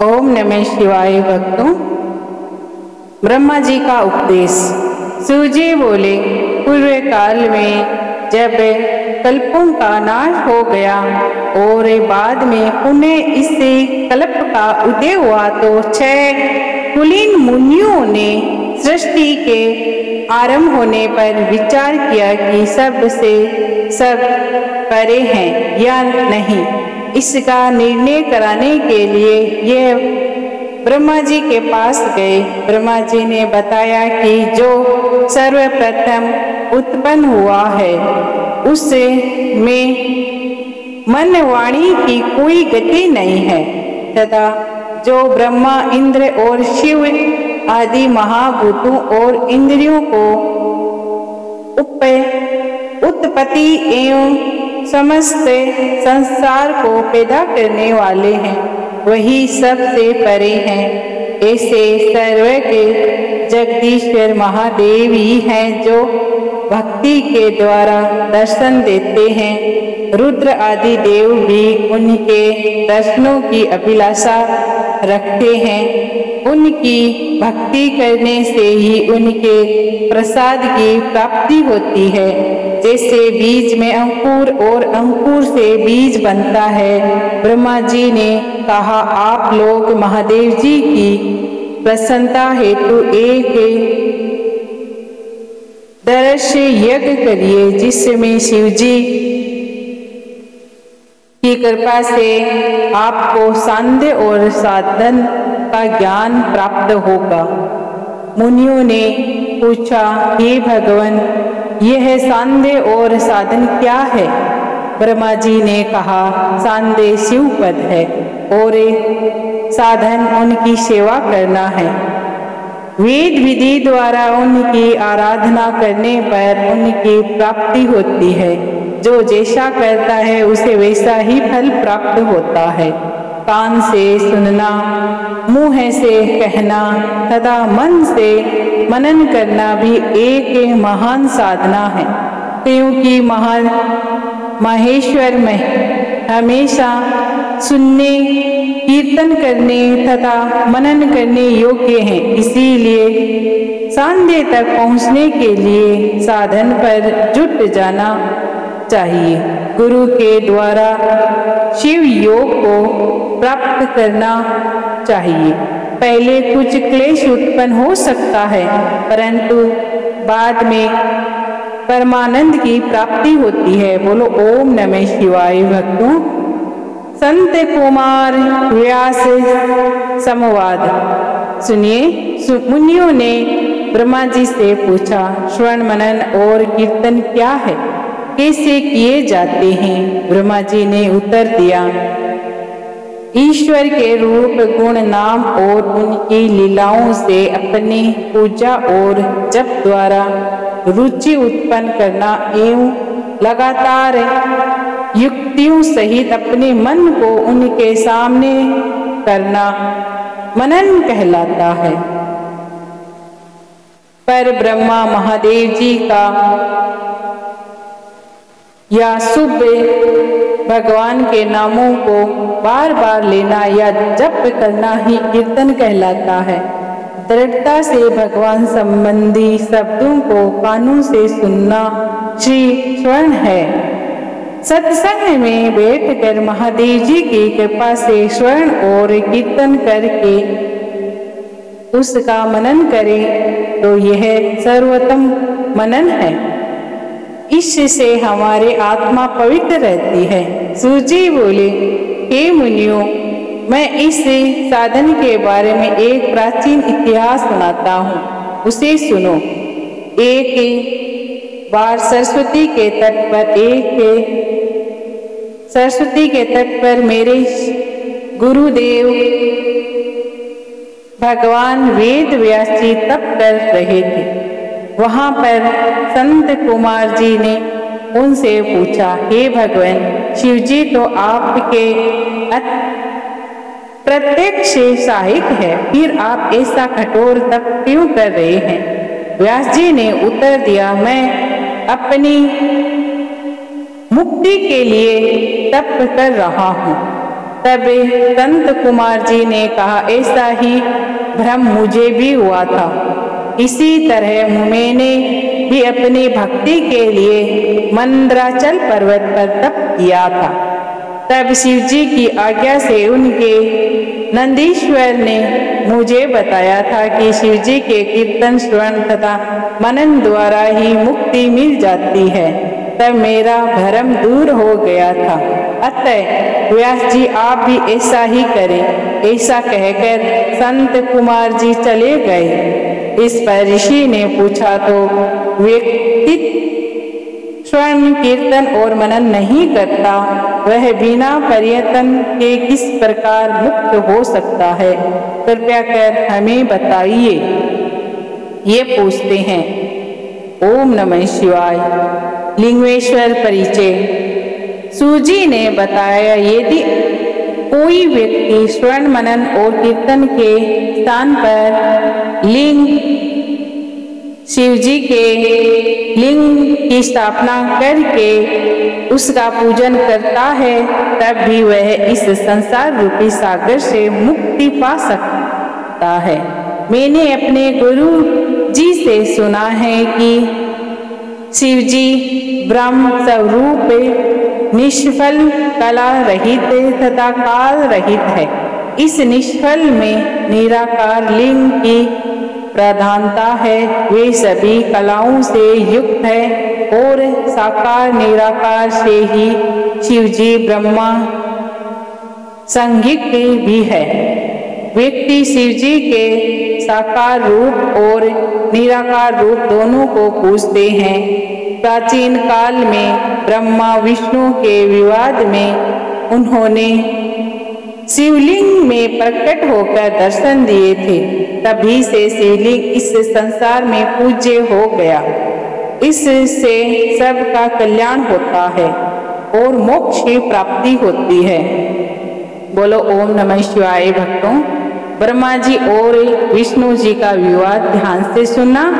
ओम नमः शिवाय। भक्तों, ब्रह्मा जी का उपदेश। शिव जी बोले, पूर्व काल में जब कल्पों का नाश हो गया और बाद में पुनः इससे कल्प का उदय हुआ तो 6 कुलीन मुनियों ने सृष्टि के आरंभ होने पर विचार किया कि सब से सब परे हैं या नहीं। इसका निर्णय कराने के लिए यह ब्रह्मा जी के पास गए। ब्रह्मा जी ने बताया कि जो सर्वप्रथम उत्पन्न हुआ है उसमें मन वाणी की कोई गति नहीं है तथा जो ब्रह्मा इंद्र और शिव आदि महाभूतों और इंद्रियों को उत्पत्ति एवं समस्त संसार को पैदा करने वाले हैं, वही सबसे परे हैं। ऐसे सर्व के जगदीश्वर महादेव ही हैं जो भक्ति के द्वारा दर्शन देते हैं। रुद्र आदि देव भी उनके दर्शनों की अभिलाषा रखते हैं। उनकी भक्ति करने से ही उनके प्रसाद की प्राप्ति होती है। जैसे बीज में अंकुर और अंकुर से बीज बनता है। ब्रह्मा जी ने कहा, आप लोग महादेव जी की प्रसन्नता हेतु एक दर्श यज्ञ करिए, जिसमें शिव जी की कृपा से आपको सांध्य और साधन का ज्ञान प्राप्त होगा। मुनियों ने पूछा, हे भगवान, यह सांध्य और साधन क्या है? ब्रह्मा जी ने कहा, सांध्य शिव पद है और साधन उनकी सेवा करना है। वेद विधि द्वारा उनकी आराधना करने पर उनकी प्राप्ति होती है। जो जैसा करता है उसे वैसा ही फल प्राप्त होता है। कान से सुनना, मुंह से कहना तथा मन से मनन करना भी एक महान साधना है, क्योंकि महान माहेश्वर में हमेशा सुनने, कीर्तन करने तथा मनन करने योग्य हैं। इसीलिए सांध्य तक पहुँचने के लिए साधन पर जुट जाना चाहिए। गुरु के द्वारा शिव योग को प्राप्त करना चाहिए। पहले कुछ क्लेश उत्पन्न हो सकता है, परंतु बाद में परमानंद की प्राप्ति होती है। बोलो ओम नमः शिवाय। भक्तों, संत कुमार व्यास संवाद सुनिए। मुनियों ने ब्रह्मा जी से पूछा, श्रवण मनन और कीर्तन क्या है, कैसे किए जाते हैं? ब्रह्मा जी ने उत्तर दिया, ईश्वर के रूप, गुण, नाम और उनकी लीलाओं से अपनी पूजा और जप द्वारा रुचि उत्पन्न करना एवं लगातार युक्तियों सहित अपने मन को उनके सामने करना मनन कहलाता है। पर ब्रह्मा महादेव जी का या शुभ भगवान के नामों को बार बार लेना या जप करना ही कीर्तन कहलाता है। दृढ़ता से भगवान संबंधी शब्दों को कानों से सुनना श्री श्रवण है। सत्संग में बैठकर महादेव जी की कृपा से श्रवण और कीर्तन करके उसका मनन करें तो यह सर्वोत्तम मनन है। इससे हमारे आत्मा पवित्र रहती है। सूजी बोले, हे मुनियों, मैं इस साधन के बारे में एक प्राचीन इतिहास सुनाता हूँ, उसे सुनो। एक बार सरस्वती के तट पर मेरे गुरुदेव भगवान वेद व्यास जी तप कर रहे थे। वहां पर संत कुमार जी ने उनसे पूछा, हे भगवान, शिव जी तो आपके प्रत्यक्ष सहायक है, फिर आप ऐसा कठोर तप क्यों कर रहे हैं? व्यास जी ने उत्तर दिया, मैं अपनी मुक्ति के लिए तप कर रहा हूँ। तब संत कुमार जी ने कहा, ऐसा ही भ्रम मुझे भी हुआ था। इसी तरह मैंने भी अपनी भक्ति के लिए मंदराचल पर्वत पर तप किया था। तब शिव जी की आज्ञा से उनके नंदीश्वर ने मुझे बताया था कि शिव जी के कीर्तन श्रवण तथा मनन द्वारा ही मुक्ति मिल जाती है। तब मेरा भ्रम दूर हो गया था। अतः व्यास जी आप भी ऐसा ही करें। ऐसा कहकर संत कुमार जी चले गए। इस पर ऋषि ने पूछा, तो व्यक्ति श्रवण कीर्तन और मनन नहीं करता, वह बिना प्रयत्न के किस प्रकार मुक्त हो सकता है? कृपया कर हमें बताइए। ये पूछते हैं। ओम नमः शिवाय। लिंगेश्वर परिचय। सूजी ने बताया, यदि कोई व्यक्ति श्रवण मनन और कीर्तन के स्थान पर लिंग शिव जी के लिंग की स्थापना करके उसका पूजन करता है, तब भी वह इस संसार रूपी सागर से मुक्ति पा सकता है। मैंने अपने गुरु जी से सुना है कि शिव जी ब्रह्म स्वरूप निष्फल, कला रहित तथा काल रहित है। इस निष्फल में निराकार लिंग की प्रधानता है। वे सभी कलाओं से युक्त है और साकार निराकार से ही शिव जी ब्रह्मा संज्ञक भी है। व्यक्ति शिव जी के साकार रूप और निराकार रूप दोनों को पूजते हैं। प्राचीन काल में ब्रह्मा विष्णु के विवाद में उन्होंने शिवलिंग में प्रकट होकर दर्शन दिए थे। तभी से शिवलिंग इस संसार में पूज्य हो गया। इससे सबका कल्याण होता है और मोक्ष की प्राप्ति होती है। बोलो ओम नमः शिवाय। भक्तों, ब्रह्मा जी और विष्णु जी का विवाद ध्यान से सुनना।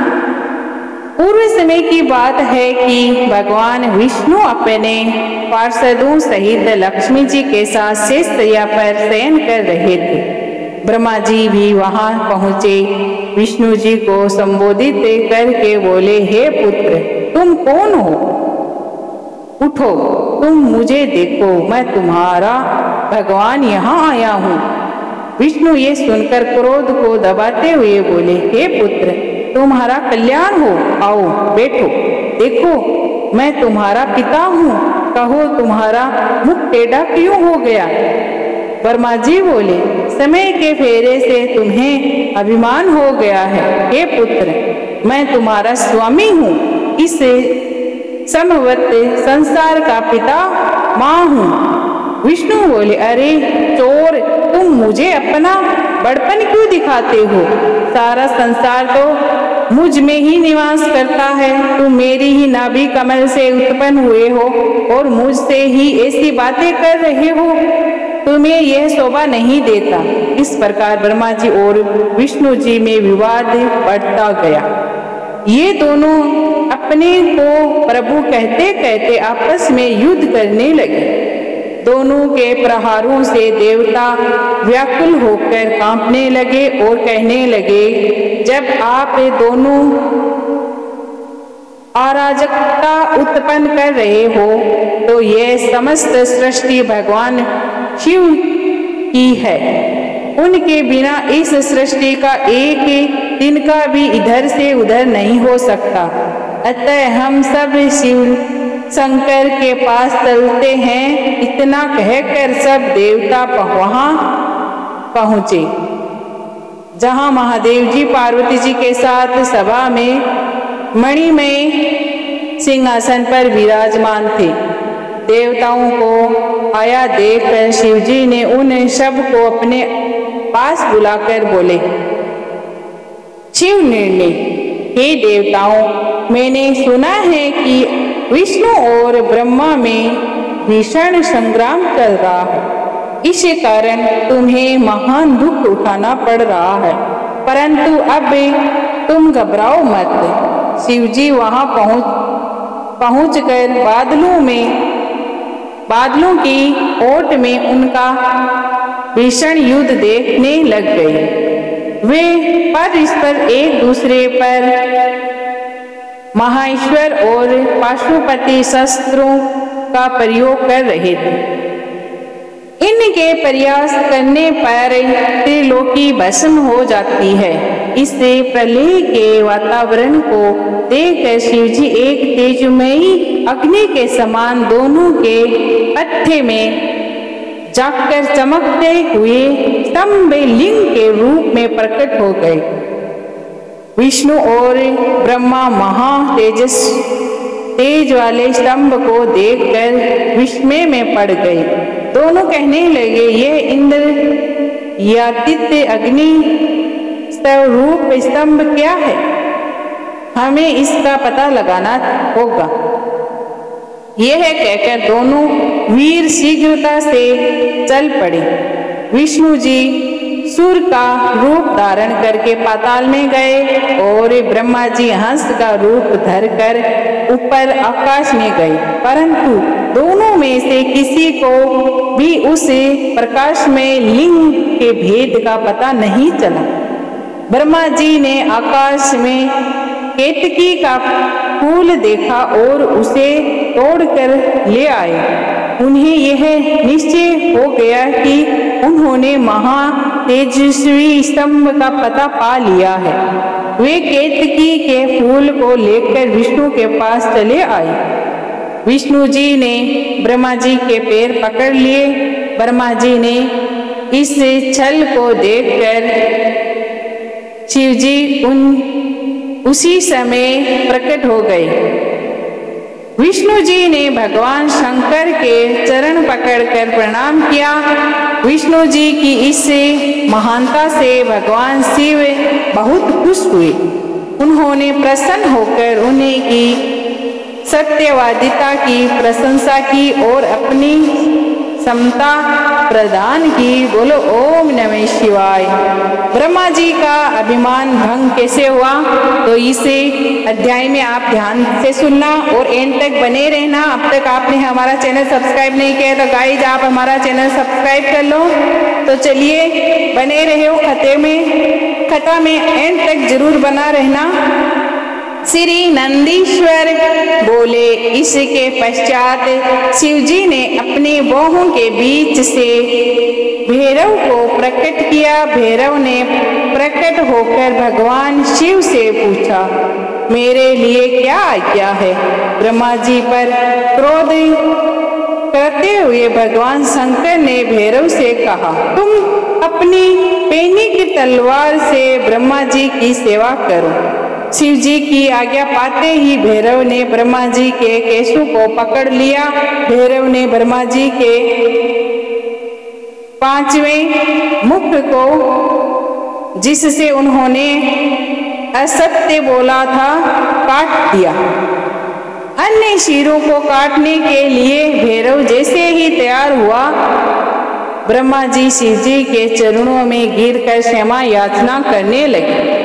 पूर्व समय की बात है कि भगवान विष्णु अपने पार्षदों सहित लक्ष्मी जी के साथ शेषशय्या पर शयन कर रहे थे। ब्रह्मा जी भी वहां पहुंचे। विष्णु जी को संबोधित करके बोले, हे पुत्र, तुम कौन हो? उठो, तुम मुझे देखो, मैं तुम्हारा भगवान यहाँ आया हूँ। विष्णु ये सुनकर क्रोध को दबाते हुए बोले, हे पुत्र, तुम्हारा कल्याण हो, आओ बैठो। देखो मैं तुम्हारा पिता हूँ, कहो तुम्हारा मुख टेढ़ा क्यों हो गया? ब्रह्मा जी बोले, समय के फेरे से तुम्हें अभिमान हो गया है। हे पुत्र, मैं तुम्हारा स्वामी हूँ, इस समवत संसार का पिता माँ हूँ। विष्णु बोले, अरे चोर, तुम मुझे अपना बड़पन क्यों दिखाते हो? सारा संसार तो मुझ में ही निवास करता है। तुम मेरी ही नाभि कमल से उत्पन्न हुए हो और मुझसे ही ऐसी बातें कर रहे हो। तुम्हें यह शोभा नहीं देता। इस प्रकार ब्रह्मा जी और विष्णु जी में विवाद बढ़ता गया। ये दोनों अपने को प्रभु कहते कहते आपस में युद्ध करने लगे। दोनों के प्रहारों से देवता व्याकुल होकर कांपने लगे और कहने लगे, जब आप दोनों अराजकता उत्पन्न कर रहे हो तो यह समस्त सृष्टि भगवान शिव की है। उनके बिना इस सृष्टि का एक दिन का भी इधर से उधर नहीं हो सकता। अतः हम सब शिव शंकर के पास चलते हैं। इतना कहकर सब देवता वहां पहुंचे, जहां महादेव जी पार्वती जी के साथ सभा में मणिमय सिंहासन पर विराजमान थे। देवताओं को आया देखकर शिव जी ने उन सब को अपने पास बुलाकर बोले, शिव निर्णय, हे देवताओं, मैंने सुना है कि विष्णु और ब्रह्मा में भीषण संग्राम चल रहा है। इस कारण तुम्हें महान दुख उठाना पड़ रहा है, परंतु अब तुम घबराओ मत। शिव जी वहां पहुंचकर बादलों में बादलों की ओट में उनका भीषण युद्ध देखने लग गए। वे परस्पर एक दूसरे पर महाईश्वर और पाशुपति शस्त्रों का प्रयोग कर रहे थे। इनके प्रयास करने पर त्रिलोकी भस्म हो जाती है। इससे प्रलय के वातावरण को देखकर शिवजी एक तेजमयी अग्नि के समान दोनों के पत्थे में जाकर चमकते हुए स्तंभ लिंग के रूप में प्रकट हो गए। विष्णु और ब्रह्मा महा तेज वाले स्तंभ को देखकर विस्मय में पड़ गए। दोनों कहने लगे, यह इंद्र यादित्य अग्नि स्वरूप स्तंभ क्या है? हमें इसका पता लगाना होगा। यह कहकर दोनों वीर शीघ्रता से चल पड़े। विष्णु जी सूर्य का रूप धारण करके पाताल में गए और ब्रह्मा जी हंस का रूप धरकर ऊपर आकाश में गए, परंतु दोनों में से किसी को भी उस प्रकाश में लिंग के भेद का पता नहीं चला। ब्रह्मा जी ने आकाश में केतकी का फूल देखा और उसे तोड़कर ले आए। उन्हें यह निश्चय हो गया कि उन्होंने महा तेजस्वी स्तंभ का पता पा लिया है। वे केतकी के फूल को लेकर विष्णु के पास चले आए। विष्णु जी ने ब्रह्मा जी के पैर पकड़ लिए। ब्रह्मा जी ने इस छल को देखकर शिवजी उसी समय प्रकट हो गए। विष्णु जी ने भगवान शंकर के चरण पकड़कर प्रणाम किया। विष्णु जी की इस महानता से भगवान शिव बहुत खुश हुए। उन्होंने प्रसन्न होकर उन्हें की सत्यवादिता की प्रशंसा की और अपनी समता प्रदान की। बोलो ओम नमः शिवाय। ब्रह्मा जी का अभिमान भंग कैसे हुआ, तो इसे अध्याय में आप ध्यान से सुनना और एंड तक बने रहना। अब तक आपने हमारा चैनल सब्सक्राइब नहीं किया तो गाइज आप हमारा चैनल सब्सक्राइब कर लो। तो चलिए बने रहे हो कथा में एंड तक जरूर बना रहना। श्री नंदीश्वर बोले। इसके पश्चात शिवजी ने अपने बाहों के बीच से भैरव को प्रकट किया। भैरव ने प्रकट होकर भगवान शिव से पूछा, मेरे लिए क्या आज्ञा है? ब्रह्मा जी पर क्रोध करते हुए भगवान शंकर ने भैरव से कहा, तुम अपनी पैनी की तलवार से ब्रह्मा जी की सेवा करो। शिव जी की आज्ञा पाते ही भैरव ने ब्रह्मा जी के केशों को पकड़ लिया। भैरव ने ब्रह्मा जी के 5वें मुख को, जिससे उन्होंने असत्य बोला था, काट दिया। अन्य शिरों को काटने के लिए भैरव जैसे ही तैयार हुआ, ब्रह्मा जी शिव जी के चरणों में गिरकर क्षमा याचना करने लगे।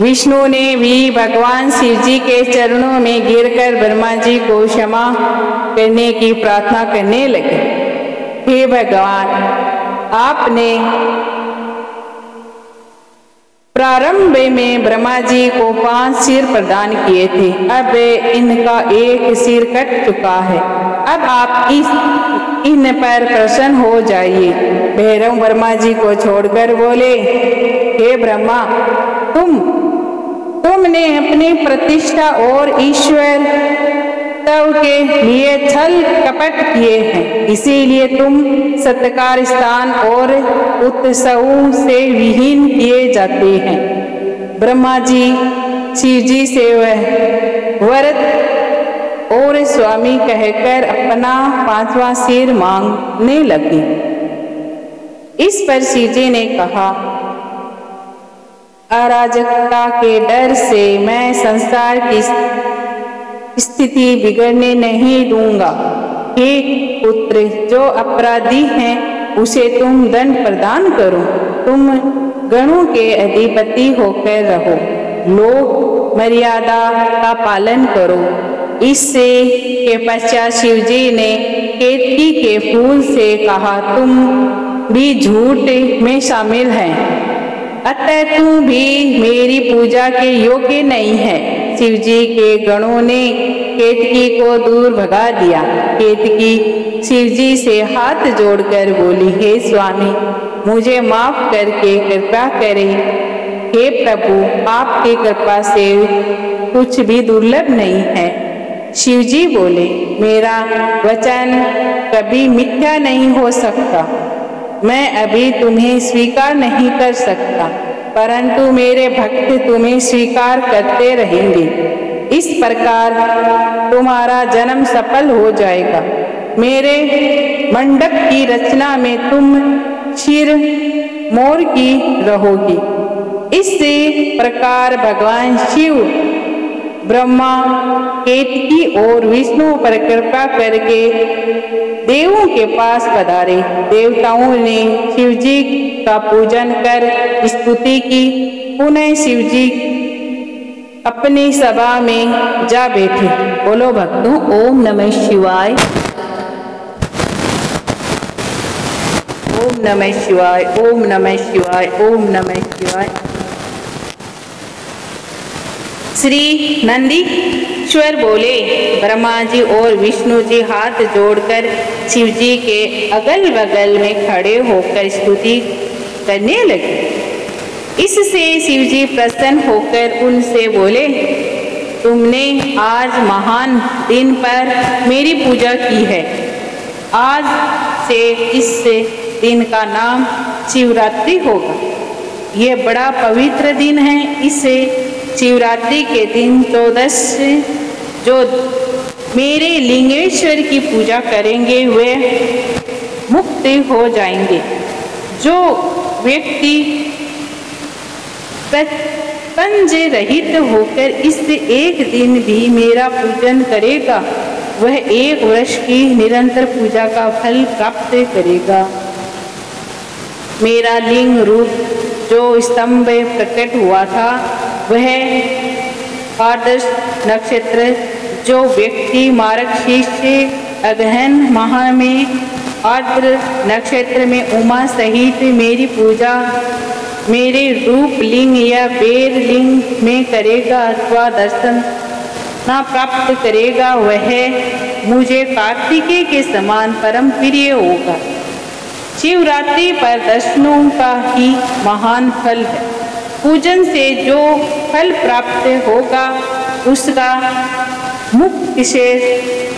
विष्णु ने भी भगवान शिव जी के चरणों में गिरकर ब्रह्मा जी को क्षमा करने की प्रार्थना करने लगे। हे भगवान, आपने प्रारंभ में ब्रह्मा जी को 5 सिर प्रदान किए थे, अब इनका एक सिर कट चुका है। अब आप इन पर प्रसन्न हो जाइए। भैरव ब्रह्मा जी को छोड़कर बोले, हे ब्रह्मा, तुमने अपनी प्रतिष्ठा और ईश्वर तव के लिए छल कपट किए हैं, इसीलिए तुम सत्कार स्थान और उत्सवों से विहीन किए जाते हैं। ब्रह्मा जी शिव जी से वह वरद और स्वामी कहकर अपना 5वां सिर मांगने लगे। इस पर शिव जी ने कहा, अराजकता के डर से मैं संसार की स्थिति बिगड़ने नहीं दूंगा। हे पुत्र, जो अपराधी हैं उसे तुम दंड प्रदान करो। तुम गणों के अधिपति होकर रहो। लोक मर्यादा का पालन करो। इससे के पश्चात शिव जी ने केतकी के फूल से कहा, तुम भी झूठ में शामिल है, अतः तू भी मेरी पूजा के योग्य नहीं है। शिव जी के गणों ने केतकी को दूर भगा दिया। केतकी शिव जी से हाथ जोड़कर बोली, हे स्वामी, मुझे माफ करके कृपा करें। हे प्रभु, आपकी कृपा से कुछ भी दुर्लभ नहीं है। शिव जी बोले, मेरा वचन कभी मिथ्या नहीं हो सकता। मैं अभी तुम्हें स्वीकार नहीं कर सकता, परंतु मेरे भक्त तुम्हें स्वीकार करते रहेंगे। इस प्रकार तुम्हारा जन्म सफल हो जाएगा। मेरे मंडप की रचना में तुम क्षीर मोर की रहोगी। इसी प्रकार भगवान शिव ब्रह्मा, केतकी और विष्णु पर कृपा करके देवों के पास पधारे। देवताओं ने शिव जी का पूजन कर स्तुति की। पुनः शिव जी अपनी सभा में जा बैठे। बोलो भक्तों, ओम नमः शिवाय, ओम नमः शिवाय, ओम नमः शिवाय, ओम नमः शिवाय। श्री नंदीश्वर बोले, ब्रह्मा जी और विष्णु जी हाथ जोड़कर शिव जी के अगल बगल में खड़े होकर स्तुति करने लगे। इससे शिव जी प्रसन्न होकर उनसे बोले, तुमने आज महान दिन पर मेरी पूजा की है। आज से इस दिन का नाम शिवरात्रि होगा। यह बड़ा पवित्र दिन है। इसे शिवरात्रि के दिन 14 जो मेरे लिंगेश्वर की पूजा करेंगे वे मुक्त हो जाएंगे। जो व्यक्ति पंज रहित होकर इस एक दिन भी मेरा पूजन करेगा वह 1 वर्ष की निरंतर पूजा का फल प्राप्त करेगा। मेरा लिंग रूप जो स्तंभ प्रकट हुआ था वह आदर्श नक्षत्र जो व्यक्ति मार्गशीर्ष अगहन माह में आर्द्र नक्षत्र में उमा सहित मेरी पूजा मेरे रूप लिंग या बेर लिंग में करेगा अथवा दर्शन ना प्राप्त करेगा वह मुझे कार्तिकेय के समान परम प्रिय होगा। शिवरात्रि पर दर्शनों का ही महान फल है। पूजन से जो फल प्राप्त होगा उसका मुक्त से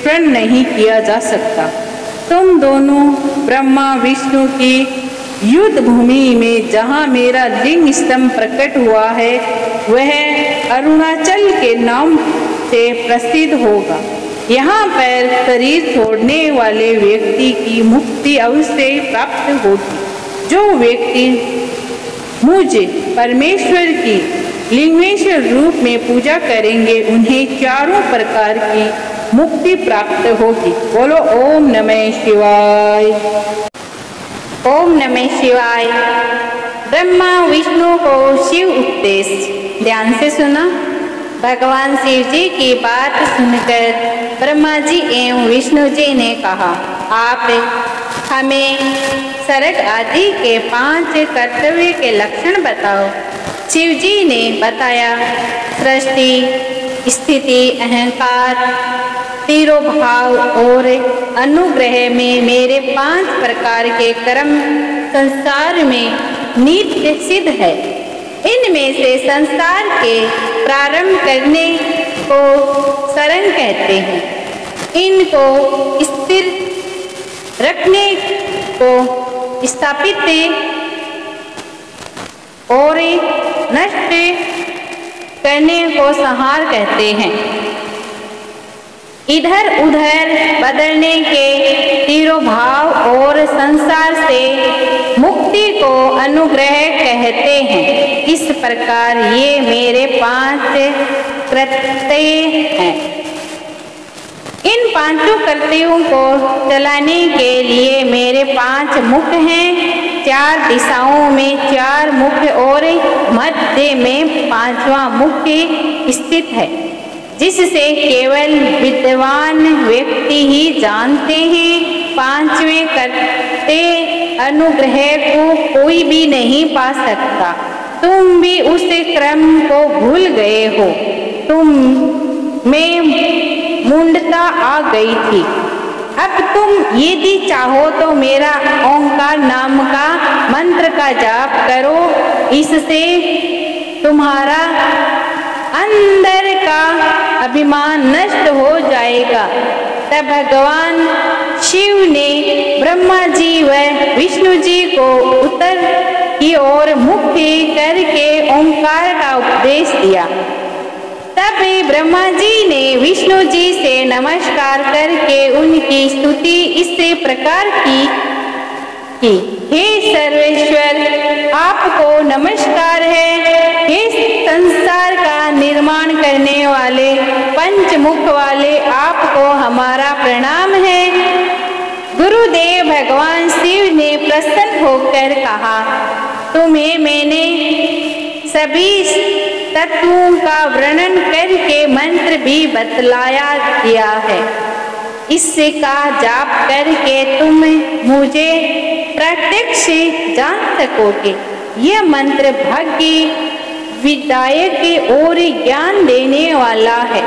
प्रण नहीं किया जा सकता। तुम दोनों ब्रह्मा विष्णु की युद्ध भूमि में जहाँ मेरा लिंग स्तंभ प्रकट हुआ है वह अरुणाचल के नाम से प्रसिद्ध होगा। यहाँ पर शरीर छोड़ने वाले व्यक्ति की मुक्ति अवश्य प्राप्त होगी। जो व्यक्ति मुझे परमेश्वर की लिंगेश्वर रूप में पूजा करेंगे उन्हें चारों प्रकार की मुक्ति प्राप्त होगी। बोलो ओम नमः शिवाय, ओम नमः शिवाय। ब्रह्मा विष्णु को शिव उपदेश। ध्यान से सुना। भगवान शिव जी की बात सुनकर ब्रह्मा जी एवं विष्णु जी ने कहा, आप हमें सर्ग आदि के 5 कर्तव्य के लक्षण बताओ। शिव जी ने बताया, सृष्टि, स्थिति, अहंकार, तिरोभाव और अनुग्रह में मेरे 5 प्रकार के कर्म संसार में नित्य सिद्ध है। इनमें से संसार के प्रारंभ करने को शरण कहते हैं। इनको स्थिर रखने को स्थापित और नष्ट करने को संहार कहते हैं। इधर उधर बदलने के तिरोभाव और संसार से मुक्ति को अनुग्रह कहते हैं। इस प्रकार ये मेरे 5 कर्तव्य हैं। इन 5 कर्तव्यों को चलाने के लिए मेरे 5 मुख हैं। 4 दिशाओं में 4 मुख और मध्य में 5वां मुख स्थित है। जिससे केवल विद्वान व्यक्ति ही जानते हैं। पांचवें करते अनुग्रह को कोई भी नहीं पा सकता। तुम भी उस क्रम को भूल गए हो। तुम में मूढ़ता आ गई थी। अब तुम यदि चाहो तो मेरा ओंकार नाम का मंत्र का जाप करो। इससे तुम्हारा अंदर का अभिमान नष्ट हो जाएगा। तब भगवान शिव ने ब्रह्मा जी व विष्णु जी को उत्तर की ओर मुख करके ओंकार का उपदेश दिया। तब ब्रह्मा जी ने विष्णु जी से नमस्कार करके उनकी स्तुति इस प्रकार की हे सर्वेश्वर, आपको नमस्कार है। हे संसार का निर्माण करने वाले पंचमुख वाले, आपको हमारा प्रणाम है। गुरुदेव भगवान शिव ने प्रसन्न होकर कहा, तुम्हें मैंने सभी तत्वों का वर्णन करके मंत्र भी बतलाया दिया है। इससे का जाप करके तुम मुझे प्रत्यक्ष जान सकोगे। यह मंत्र भाग्य विदायक और ज्ञान देने वाला है।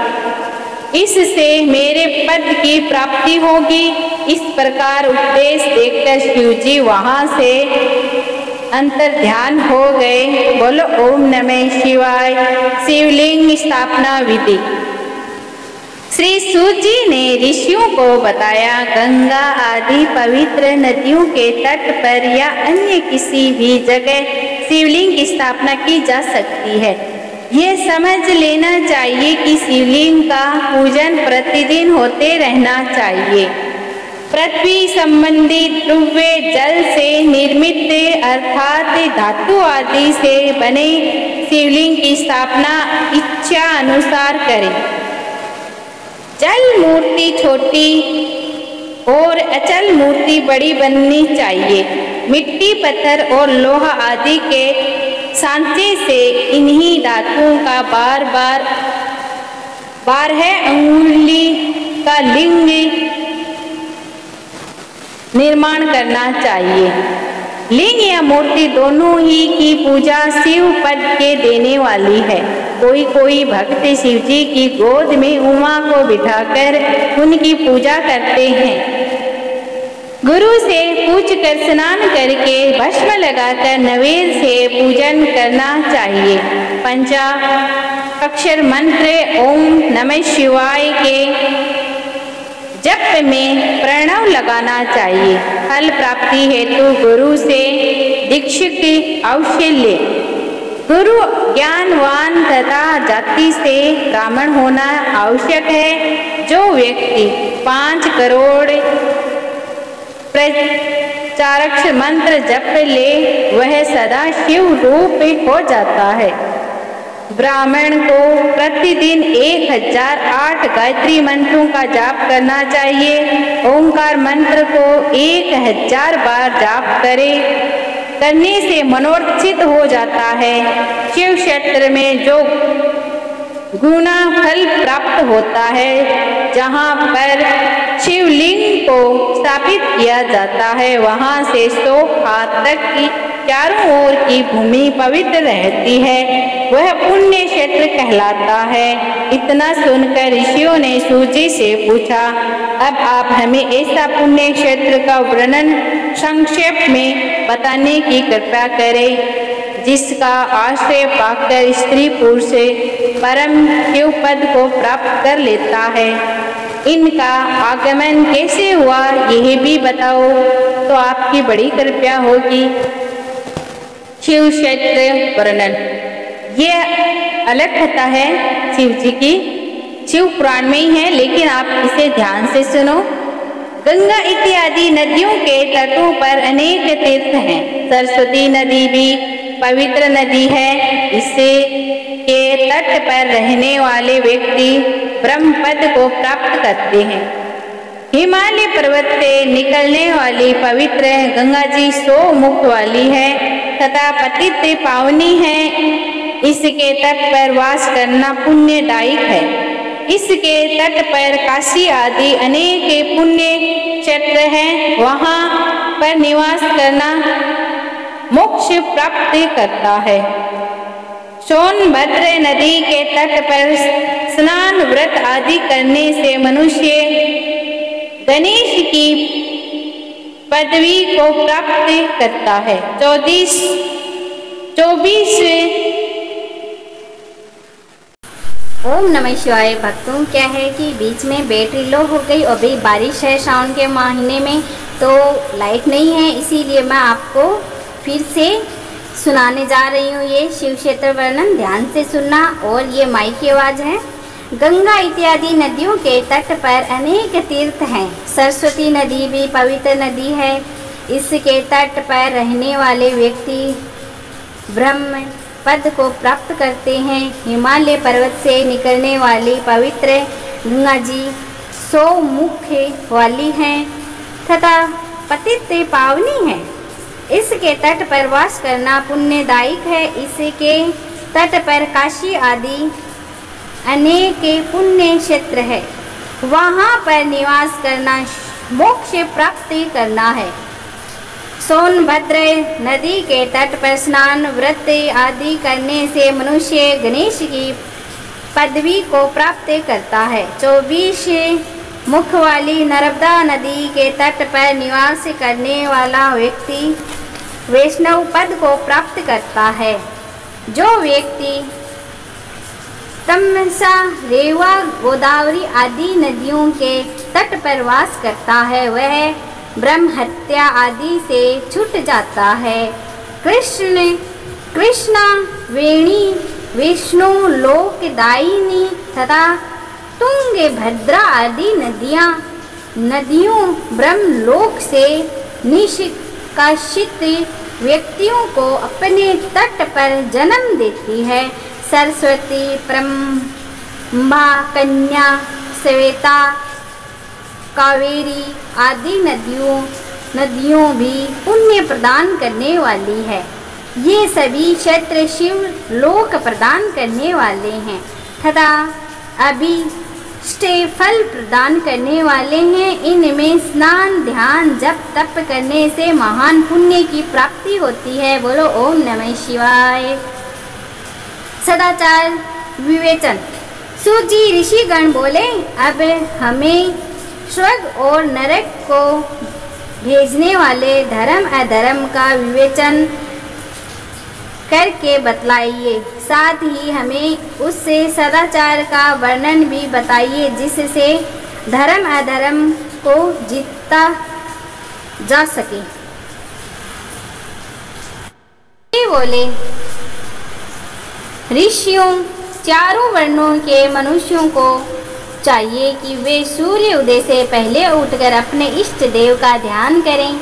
इससे मेरे पद की प्राप्ति होगी। इस प्रकार उपदेश देखकर शिव जी वहां से अंतर ध्यान हो गए। बोलो ओम नमः शिवाय। शिवलिंग स्थापना विधि। श्री सूत जी ने ऋषियों को बताया, गंगा आदि पवित्र नदियों के तट पर या अन्य किसी भी जगह शिवलिंग की स्थापना की जा सकती है। यह समझ लेना चाहिए कि शिवलिंग का पूजन प्रतिदिन होते रहना चाहिए। पृथ्वी संबंधी द्रव्य जल से निर्मित अर्थात धातु आदि से बने शिवलिंग की स्थापना इच्छा अनुसार करें। जल मूर्ति छोटी और अचल मूर्ति बड़ी बननी चाहिए। मिट्टी, पत्थर और लोहा आदि के सांचे से इन्हीं धातुओं का बार 12 अंगुली का लिंग निर्माण करना चाहिए। लिंग या मूर्ति दोनों ही की पूजा शिव पद के देने वाली है। कोई भक्त शिव जी की गोद में उमा को बिठाकर उनकी पूजा करते हैं। गुरु से पूछकर स्नान करके भस्म लगाकर नवेद से पूजन करना चाहिए। पंचाक्षर मंत्र ओम नमः शिवाय के जप में प्रणव लगाना चाहिए। फल प्राप्ति हेतु गुरु से दीक्षित अवश्य ले। गुरु ज्ञानवान तथा जाति से ब्राह्मण होना आवश्यक है। जो व्यक्ति 5 करोड़ प्रचाराक्षर मंत्र जप ले वह सदा शिव रूप हो जाता है। ब्राह्मण को प्रतिदिन 1008 गायत्री मंत्रों का जाप करना चाहिए। ओंकार मंत्र को 1000 बार जाप करने से मनोरथ सिद्ध हो जाता है। शिव क्षेत्र में जो गुना फल प्राप्त होता है, जहाँ पर शिवलिंग को स्थापित किया जाता है, वहाँ से 100 हाथ तक की चारों ओर की भूमि पवित्र रहती है। वह पुण्य क्षेत्र कहलाता है। इतना सुनकर ऋषियों ने सूजी से पूछा, अब आप हमें ऐसा पुण्य क्षेत्र का वर्णन संक्षेप में बताने की कृपा करें, जिसका आश्रय पाकर स्त्री पुरुष परम शिव पद को प्राप्त कर लेता है। इनका आगमन कैसे हुआ यह भी बताओ तो आपकी बड़ी कृपा होगी। शिव क्षेत्र वर्णन। यह अलग कथा है शिव जी की, शिव पुराण में ही है, लेकिन आप इसे ध्यान से सुनो। गंगा इत्यादि नदियों के तटों पर अनेक तीर्थ हैं। सरस्वती नदी भी पवित्र नदी है। इससे के तट पर रहने वाले व्यक्ति ब्रह्म पद को प्राप्त करते हैं। हिमालय पर्वत से निकलने वाली पवित्र गंगा जी 100 मुख वाली है तथा पतित पावनी है। इसके तट पर वास करना पुण्यदायक है। इसके तट पर काशी आदि अनेक पुण्य क्षेत्र हैं। वहाँ पर निवास करना मोक्ष प्राप्त करता है। सोनभद्र नदी के तट पर स्नान व्रत आदि करने से मनुष्य गणेश की पदवी को प्राप्त करता है। 24 ओम नमः शिवाय। भक्तों, क्या है कि बीच में बैटरी लो हो गई, अभी बारिश है सावन के महीने में, तो लाइट नहीं है, इसीलिए मैं आपको फिर से सुनाने जा रही हूँ ये शिव क्षेत्र वर्णन। ध्यान से सुनना। और ये माई की आवाज़ है। गंगा इत्यादि नदियों के तट पर अनेक तीर्थ हैं। सरस्वती नदी भी पवित्र नदी है। इसके तट पर रहने वाले व्यक्ति ब्रह्म पद को प्राप्त करते हैं। हिमालय पर्वत से निकलने वाली पवित्र गंगा जी 100 मुख वाली हैं तथा पतित पावनी है। इसके तट पर वास करना पुण्यदायक है। इसके तट पर काशी आदि अनेक पुण्य क्षेत्र है। वहाँ पर निवास करना मोक्ष प्राप्त करना है। सोनभद्र नदी के तट पर स्नान व्रत आदि करने से मनुष्य गणेश की पदवी को प्राप्त करता है। 24 मुख वाली नर्मदा नदी के तट पर निवास करने वाला व्यक्ति वैष्णव पद को प्राप्त करता है। जो व्यक्ति तमसा, रेवा, गोदावरी आदि नदियों के तट पर वास करता है, वह ब्रह्म हत्या आदि से छूट जाता है। कृष्णा वेणी, विष्णु लोकदायिनी तथा तुंग भद्रा आदि नदियों ब्रह्मलोक से निष्कासित व्यक्तियों को अपने तट पर जन्म देती है। सरस्वती, ब्रह्मा, कन्या, श्वेता, कावेरी आदि नदियों भी पुण्य प्रदान करने वाली है। ये सभी क्षेत्र शिव लोक प्रदान करने वाले हैं तथा अभिष्ट फल प्रदान करने वाले हैं। इनमें स्नान, ध्यान, जप, तप करने से महान पुण्य की प्राप्ति होती है। बोलो ओम नमः शिवाय। सदाचार विवेचन। सूजी ऋषिगण बोले, अब हमें स्वर्ग और नरक को भेजने वाले धर्म अधर्म का विवेचन करके बतलाइए। साथ ही हमें उससे सदाचार का वर्णन भी बताइए जिससे धर्म अधर्म को जीता जा सके। ये बोले, ऋषियों चारों वर्णों के मनुष्यों को चाहिए कि वे सूर्य उदय से पहले उठकर अपने इष्ट देव का ध्यान करें।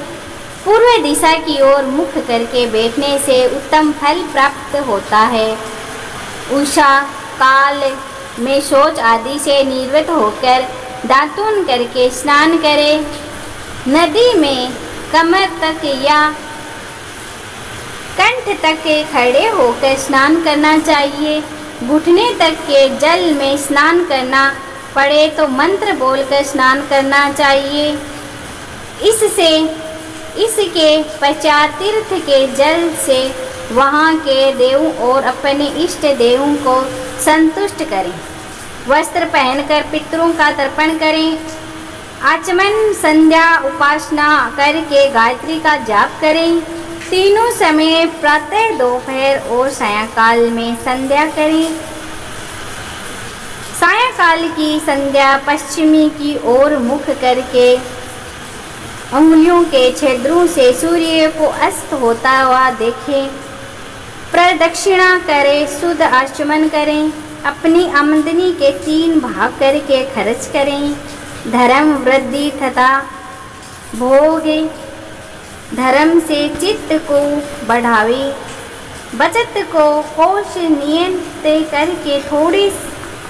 पूर्व दिशा की ओर मुख करके बैठने से उत्तम फल प्राप्त होता है। उषा काल में शौच आदि से निवृत्त होकर दातून करके स्नान करें। नदी में कमर तक या कंठ तक खड़े होकर स्नान करना चाहिए। घुटने तक के जल में स्नान करना पड़े तो मंत्र बोलकर स्नान करना चाहिए। इसके पश्चात तीर्थ के जल से वहाँ के देवों और अपने इष्ट देवों को संतुष्ट करें। वस्त्र पहनकर पितरों का तर्पण करें। आचमन, संध्या, उपासना करके गायत्री का जाप करें। तीनों समय प्रातः, दोपहर और सायंकाल में संध्या करें। सायंकाल की संध्या पश्चिमी की ओर मुख करके उंगलियों के छिद्रों से सूर्य को अस्त होता हुआ देखें। प्रदक्षिणा करें, शुद्ध आचमन करें। अपनी आमदनी के 3 भाग करके खर्च करें। धर्म वृद्धि तथा भोग धर्म से चित्त को बढ़ावे। बचत को कोष नियंत्रित करके थोड़े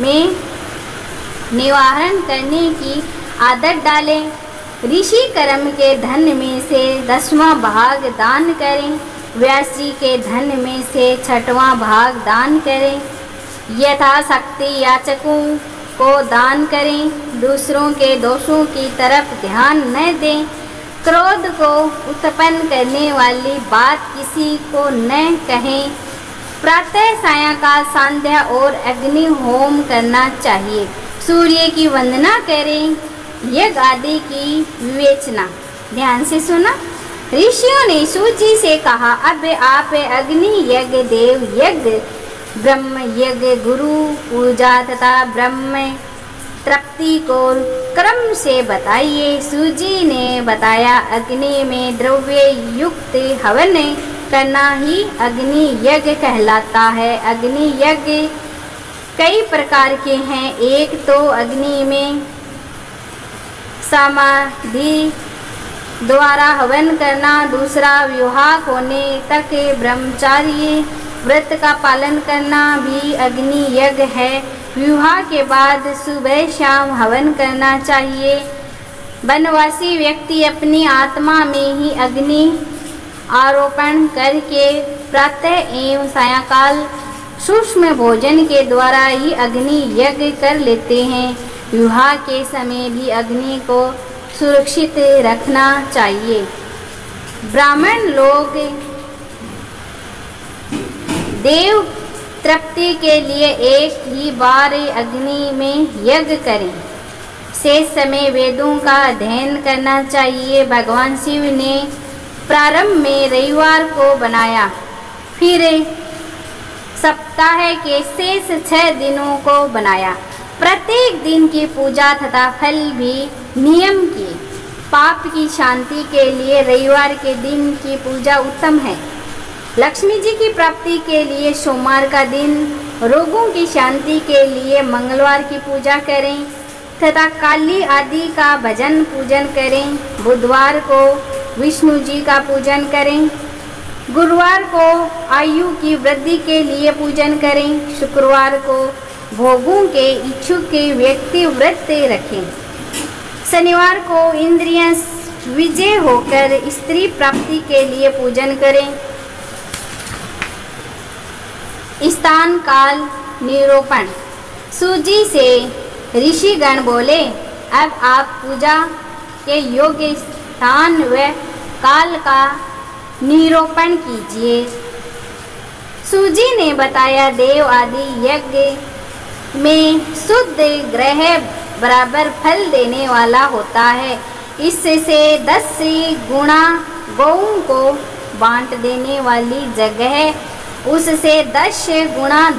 में निवारण करने की आदत डालें। ऋषि कर्म के धन में से 10वां भाग दान करें। व्यासी के धन में से 6वां भाग दान करें। यथाशक्ति याचकों को दान करें, दूसरों के दोषों की तरफ ध्यान न दें, क्रोध को उत्पन्न करने वाली बात किसी को न कहें, प्रातः सायंकाल संध्या और अग्नि होम करना चाहिए, सूर्य की वंदना करें, यज्ञ आदि की विवेचना। ध्यान से सुना। ऋषियों ने सूजी से कहा, अब आप अग्नि यज्ञ, देव यज्ञ, ब्रह्म यज्ञ, गुरु पूजा तथा ब्रह्म तृप्ति को क्रम से बताइए। सूजी ने बताया, अग्नि में द्रव्य युक्त हवन करना ही अग्नि यज्ञ कहलाता है। अग्नि यज्ञ कई प्रकार के हैं। एक तो अग्नि में समाधि द्वारा हवन करना, दूसरा विवाह होने तक ब्रह्मचार्य व्रत का पालन करना भी अग्नि यज्ञ है। विवाह के बाद सुबह शाम हवन करना चाहिए। वनवासी व्यक्ति अपनी आत्मा में ही अग्नि आरोपण करके प्रातः एवं सायंकाल सूक्ष्म भोजन के द्वारा ही अग्नि यज्ञ कर लेते हैं। विवाह के समय भी अग्नि को सुरक्षित रखना चाहिए। ब्राह्मण लोग देव तृप्ति के लिए एक ही बार अग्नि में यज्ञ करें। शेष समय वेदों का अध्ययन करना चाहिए। भगवान शिव ने प्रारंभ में रविवार को बनाया, फिर सप्ताह के शेष 6 दिनों को बनाया। प्रत्येक दिन की पूजा तथा फल भी नियम किए। पाप की शांति के लिए रविवार के दिन की पूजा उत्तम है। लक्ष्मी जी की प्राप्ति के लिए सोमवार का दिन, रोगों की शांति के लिए मंगलवार की पूजा करें तथा काली आदि का भजन पूजन करें। बुधवार को विष्णु जी का पूजन करें। गुरुवार को आयु की वृद्धि के लिए पूजन करें। शुक्रवार को भोगों के इच्छुक व्यक्ति व्रत रखें। शनिवार को इंद्रियां विजय होकर स्त्री प्राप्ति के लिए पूजन करें। स्थान काल निरूपण। सूजी से ऋषिगण बोले, अब आप पूजा के योग्य स्थान व काल का निरूपण कीजिए। सूजी ने बताया, देव आदि यज्ञ में शुद्ध ग्रह बराबर फल देने वाला होता है। इससे 10 गुणा गौओं को बांट देने वाली जगह, उससे 10 गुणा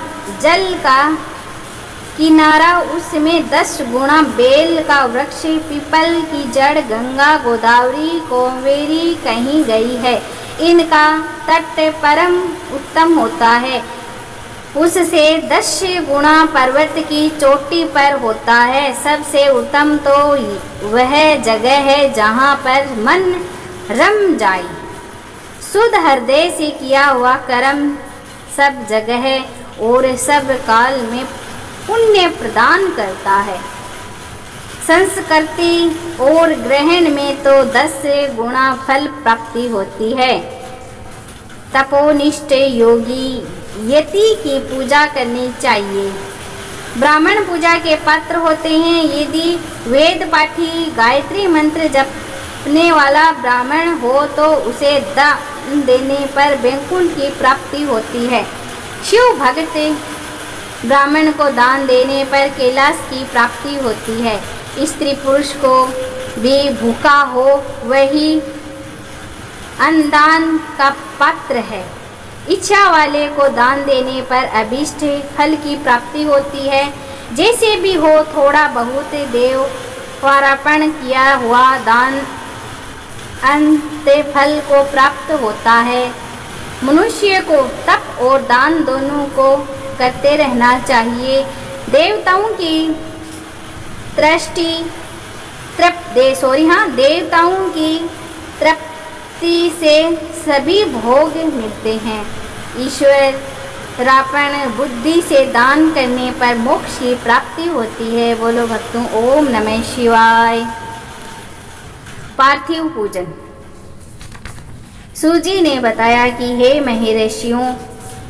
जल का किनारा, उसमें 10 गुणा बेल का वृक्ष, पीपल की जड़, गंगा, गोदावरी, कावेरी कहीं गई है। इनका तट परम उत्तम होता है। उससे 10 गुणा पर्वत की चोटी पर होता है। सबसे उत्तम तो वह जगह है जहाँ पर मन रम जाए। शुद्ध हृदय से किया हुआ कर्म सब जगह और सब काल में पुण्य प्रदान करता है। संस्कृति और ग्रहण में तो 10 गुणा फल प्राप्ति होती है। तपोनिष्ठ योगी यति की पूजा करनी चाहिए। ब्राह्मण पूजा के पात्र होते हैं। यदि वेद पाठी गायत्री मंत्र जपने वाला ब्राह्मण हो तो उसे दान देने पर वैकुंठ की प्राप्ति होती है। शिव भक्त ब्राह्मण को दान देने पर कैलाश की प्राप्ति होती है। स्त्री पुरुष को भी भूखा हो वही अन्नदान का पात्र है। इच्छा वाले को दान देने पर अभीष्ट फल की प्राप्ति होती है। जैसे भी हो, थोड़ा बहुत देव द्वारार्पण किया हुआ दान अंत फल को प्राप्त होता है। मनुष्य को तप और दान दोनों को करते रहना चाहिए। देवताओं की देवताओं की तृप्ति से सभी भोग मिलते हैं। ईश्वरार्पण बुद्धि से दान करने पर मोक्ष की प्राप्ति होती है। बोलो भक्तों, ओम नमः शिवाय। पार्थिव पूजन। सूजी ने बताया कि हे महर्षियों,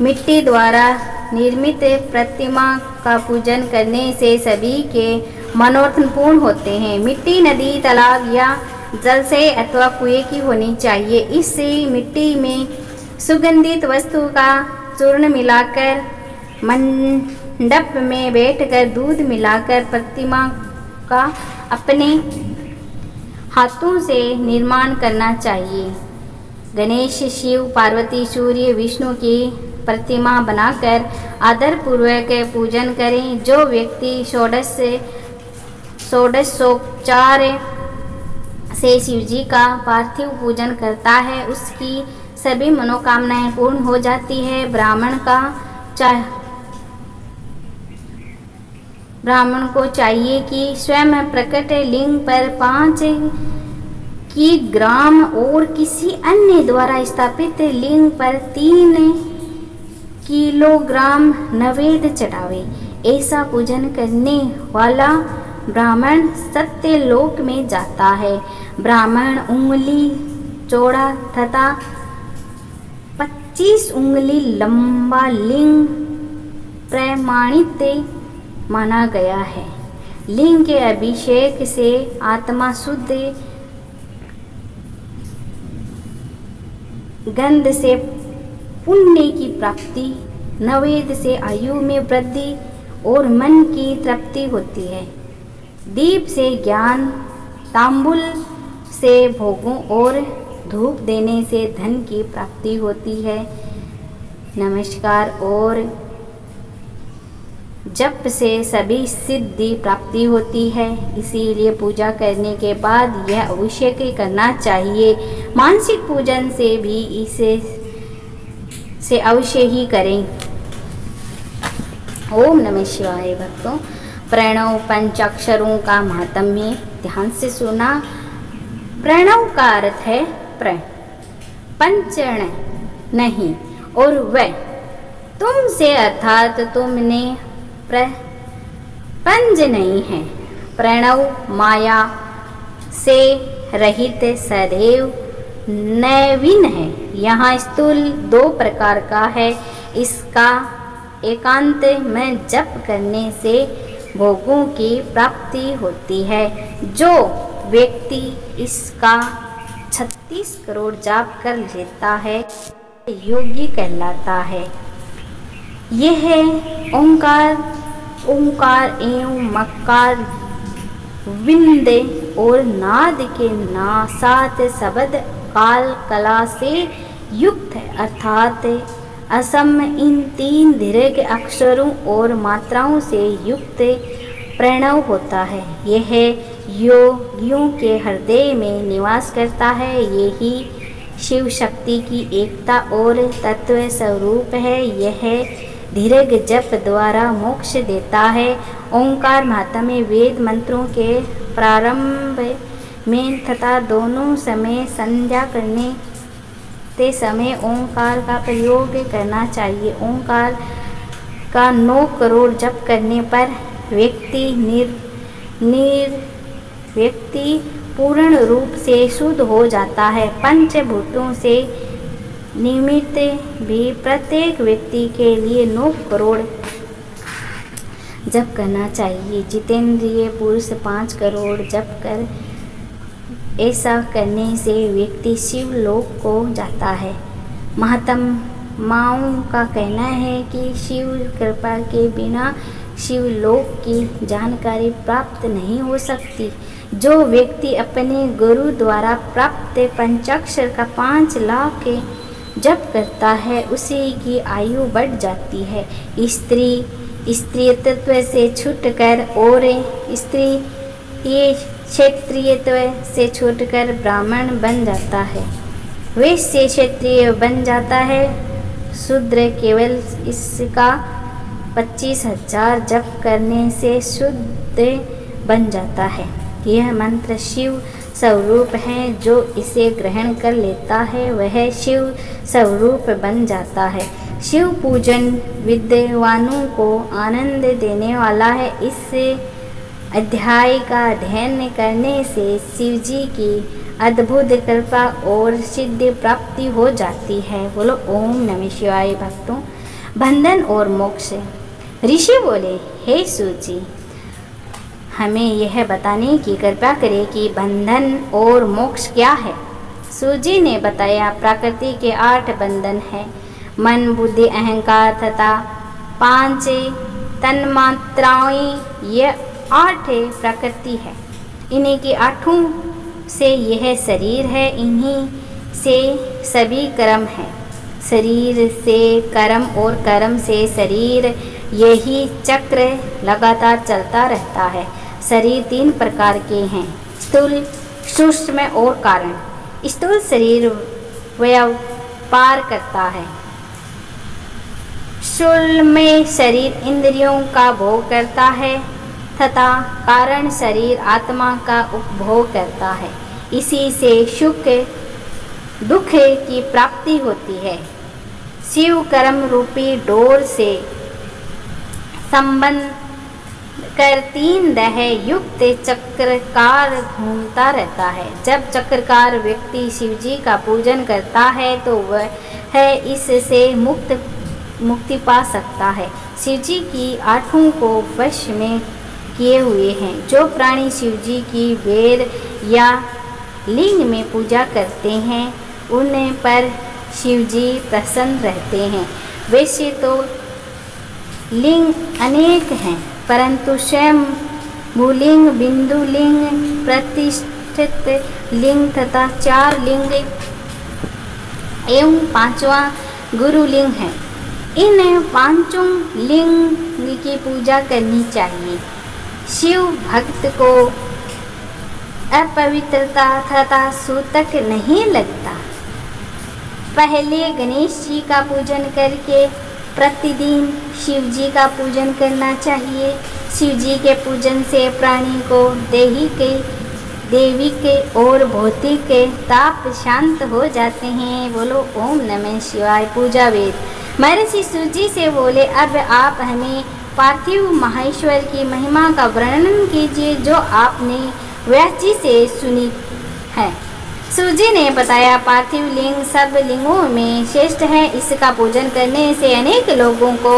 मिट्टी द्वारा निर्मित प्रतिमा का पूजन करने से सभी के मनोरथ पूर्ण होते हैं। मिट्टी नदी, तालाब या जल से अथवा कुएं की होनी चाहिए। इससे मिट्टी में सुगंधित वस्तु का चूर्ण मिलाकर मंडप में बैठकर दूध मिलाकर प्रतिमा का अपने हाथों से निर्माण करना चाहिए। गणेश, शिव, पार्वती, सूर्य, विष्णु की प्रतिमा बनाकर आदरपूर्वक पूजन करें। जो व्यक्ति षोडशोपचार से शिवजी का पार्थिव पूजन करता है उसकी सभी मनोकामनाएं पूर्ण हो जाती है। ब्राह्मण को चाहिए कि स्वयं प्रकट लिंग पर 5 किलोग्राम और किसी अन्य द्वारा स्थापित लिंग पर 3 किलोग्राम नैवेद्य चढ़ावे। ऐसा पूजन करने वाला ब्राह्मण सत्यलोक में जाता है। ब्राह्मण उंगली चौड़ा तथा 25 उंगली लंबा लिंग प्रमाणित माना गया है। लिंग के अभिषेक से आत्मा शुद्ध, गंध से पुण्य की प्राप्ति, नैवेद्य से आयु में वृद्धि और मन की तृप्ति होती है। दीप से ज्ञान, तांबुल से भोगों और धूप देने से धन की प्राप्ति होती है। नमस्कार। और जप से सभी सिद्धि प्राप्ति होती है। इसीलिए पूजा करने के बाद यह अवश्य करना चाहिए। मानसिक पूजन से भी इसे अवश्य ही करें। ओम नमः शिवाय। भक्तों, प्रणव पंचाक्षरों का महात्म्य ध्यान से सुना। प्रणव का अर्थ है प्रण, पंचण नहीं, और वह तुमसे अर्थात तुमने प्रपंच नहीं है। प्रणव माया से रहित सदैव नवीन है। यहाँ स्थूल 2 प्रकार का है। इसका एकांत में जप करने से भोगों की प्राप्ति होती है। जो व्यक्ति इसका 36 करोड़ जाप कर लेता है योगी कहलाता है। यह ओंकार एवं मकार विंद और नाद के साथ शब्द काल कला से युक्त है, अर्थात असम इन 3 दीर्घ अक्षरों और मात्राओं से युक्त प्रणव होता है। यह योगियों के हृदय में निवास करता है। यही शिव शक्ति की एकता और तत्व स्वरूप है। यह दीर्घ जप द्वारा मोक्ष देता है। ओंकार महात्म्य वेद मंत्रों के प्रारंभ में तथा दोनों समय संध्या करने ते समय ओंकार का प्रयोग करना चाहिए। ओंकार का 9 करोड़ जप करने पर व्यक्ति पूर्ण रूप से शुद्ध हो जाता है। पंचभूतों से निमित्त भी प्रत्येक व्यक्ति के लिए 9 करोड़ जप करना चाहिए। जितेंद्रिय पुरुष 5 करोड़ जप कर ऐसा करने से व्यक्ति शिव लोक को जाता है। महात्माओं का कहना है कि शिव कृपा के बिना शिवलोक की जानकारी प्राप्त नहीं हो सकती। जो व्यक्ति अपने गुरु द्वारा प्राप्त पंचाक्षर का 5 लाख जप करता है उसी की आयु बढ़ जाती है। स्त्रीत्व से छूटकर और क्षेत्रीयत्व से छूटकर ब्राह्मण बन जाता है। वैश्य क्षत्रिय बन जाता है। शूद्र केवल इसका 25,000 जप करने से शुद्ध बन जाता है। यह मंत्र शिव स्वरूप है। जो इसे ग्रहण कर लेता है वह शिव स्वरूप बन जाता है। शिव पूजन विद्वानों को आनंद देने वाला है। इस अध्याय का अध्ययन करने से शिवजी की अद्भुत कृपा और सिद्धि प्राप्ति हो जाती है। बोलो ओम नमः शिवाय। भक्तों, बंधन और मोक्ष। ऋषि बोले, हे सूची, हमें यह बताने की कृपा करें कि बंधन और मोक्ष क्या है। सूजी ने बताया, प्रकृति के 8 बंधन हैं, मन, बुद्धि, अहंकार तथा 5 तन्मात्राएं। ये 8 प्रकृति है। इन्हीं की 8 से यह शरीर है, इन्हीं से सभी कर्म है। शरीर से कर्म और कर्म से शरीर, यही चक्र लगातार चलता रहता है। शरीर 3 प्रकार के हैं, स्थूल, सूक्ष्म और कारण। स्थूल शरीर व्यापार करता है। स्थूल शरीर इंद्रियों का भोग करता है तथा कारण शरीर आत्मा का उपभोग करता है। इसी से सुख दुख की प्राप्ति होती है। शिव कर्म रूपी डोर से संबंध कर 3 दह युक्त चक्रकार घूमता रहता है। जब चक्रकार व्यक्ति शिवजी का पूजन करता है तो वह इससे मुक्ति पा सकता है। शिवजी की 8 को वश में किए हुए हैं। जो प्राणी शिवजी की वेद या लिंग में पूजा करते हैं उन पर शिवजी प्रसन्न रहते हैं। वैसे तो लिंग अनेक हैं, परंतु स्वयं भूलिंग, बिंदु लिंग, प्रतिष्ठित लिंग तथा 4 लिंग एवं 5वां गुरु लिंग है। इन 5 लिंग की पूजा करनी चाहिए। शिव भक्त को अपवित्रता तथा सूतक नहीं लगता। पहले गणेश जी का पूजन करके प्रतिदिन शिव जी का पूजन करना चाहिए। शिव जी के पूजन से प्राणी को दैविक और भौतिक ताप शांत हो जाते हैं। बोलो ओम नमः शिवाय। पूजा वेद। महर्षि सूजी से बोले, अब आप हमें पार्थिव माहेश्वर की महिमा का वर्णन कीजिए जो आपने व्यास जी से सुनी है। सूजी ने बताया, पार्थिव लिंग सब लिंगों में श्रेष्ठ है। इसका पूजन करने से अनेक लोगों को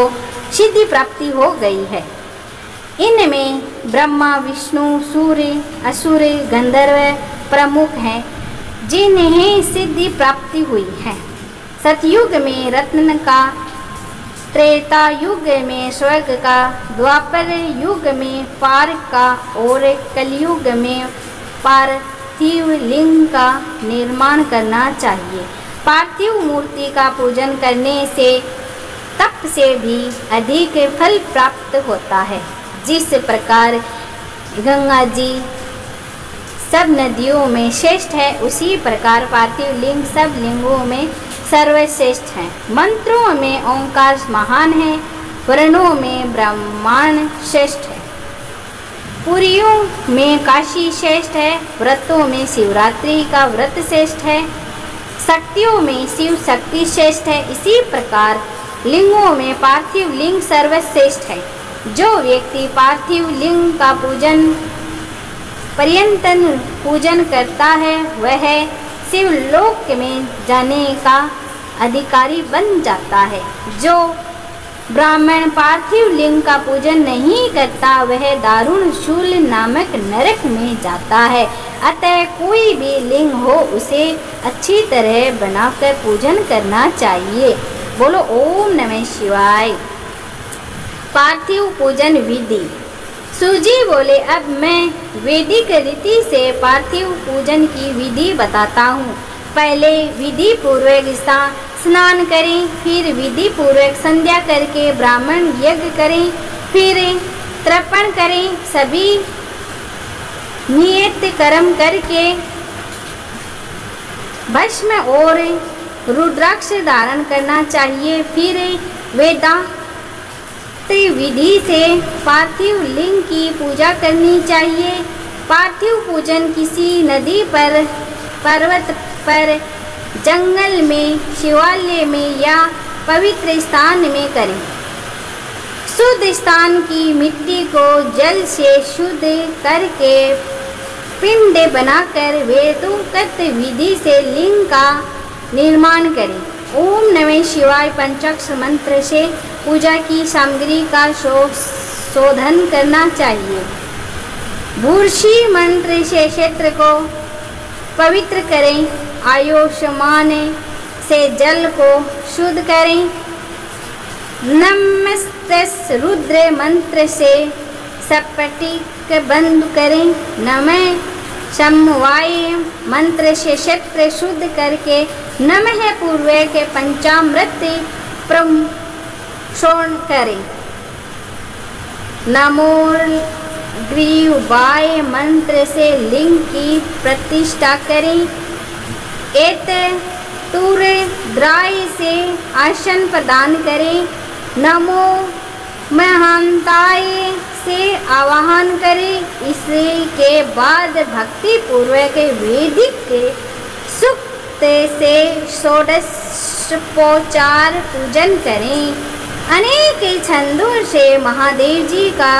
सिद्धि प्राप्ति हो गई है। इनमें ब्रह्मा, विष्णु, सूर्य, असुर, गंधर्व प्रमुख हैं जिन्हें सिद्धि प्राप्ति हुई है। सतयुग में रत्न का, त्रेता युग में स्वर्ग का, द्वापर युग में पार्क का और कलयुग में पार्थिव लिंग का निर्माण करना चाहिए। पार्थिव मूर्ति का पूजन करने से तप से भी अधिक फल प्राप्त होता है। जिस प्रकार गंगा जी सब नदियों में श्रेष्ठ है, उसी प्रकार पार्थिव लिंग सब लिंगों में सर्वश्रेष्ठ है। मंत्रों में ओंकार महान है, वर्णों में ब्रह्मांड श्रेष्ठ है, पुरियों में काशी श्रेष्ठ है, व्रतों में शिवरात्रि का व्रत श्रेष्ठ है, शक्तियों में शिव शक्ति श्रेष्ठ है। इसी प्रकार लिंगों में पार्थिव लिंग सर्वश्रेष्ठ है। जो व्यक्ति पार्थिव लिंग का पर्यंतन पूजन करता है वह शिवलोक में जाने का अधिकारी बन जाता है। जो ब्राह्मण पार्थिव लिंग का पूजन नहीं करता वह दारुण शूल नामक नरक में जाता है। अतः कोई भी लिंग हो उसे अच्छी तरह बनाकर पूजन करना चाहिए। बोलो ओम नमः शिवाय। पार्थिव पूजन विधि। सूजी बोले, अब मैं वैदिक रीति से पार्थिव पूजन की विधि बताता हूँ। पहले विधि पूर्वक स्नान करें, फिर विधि पूर्वक संध्या करके ब्राह्मण यज्ञ करें, फिर तर्पण करें। सभी नियत कर्म करके भस्म और रुद्राक्ष धारण करना चाहिए। फिर वेदांत विधि से पार्थिव लिंग की पूजा करनी चाहिए। पार्थिव पूजन किसी नदी पर, पर्वत पर, जंगल में, शिवालय में या पवित्र स्थान में करें। शुद्ध स्थान की मिट्टी को जल से शुद्ध करके पिंड बनाकर वेदोक्त विधि से लिंग का निर्माण करें ओम नमः शिवाय पंचाक्षर मंत्र से पूजा की सामग्री का शोधन करना चाहिए। भूर्षि मंत्र से क्षेत्र को पवित्र करें। आयुष्मान से जल को शुद्ध करें। नमस्ते रुद्र मंत्र से स्फटिक बंद करें। नमः समवाय मंत्र से क्षेत्र शुद्ध करके नमः पूर्व के पंचामृत प्रोक्षण करें। नमो ग्रीवाय मंत्र से लिंग की प्रतिष्ठा करें। एत तूर द्राय से आसन प्रदान करें। नमो महानताय से आवाहन करें। इसके बाद भक्ति पूर्वक वैदिक सूक्त से षोडशोपचार पूजन करें। अनेक छंदों से महादेव जी का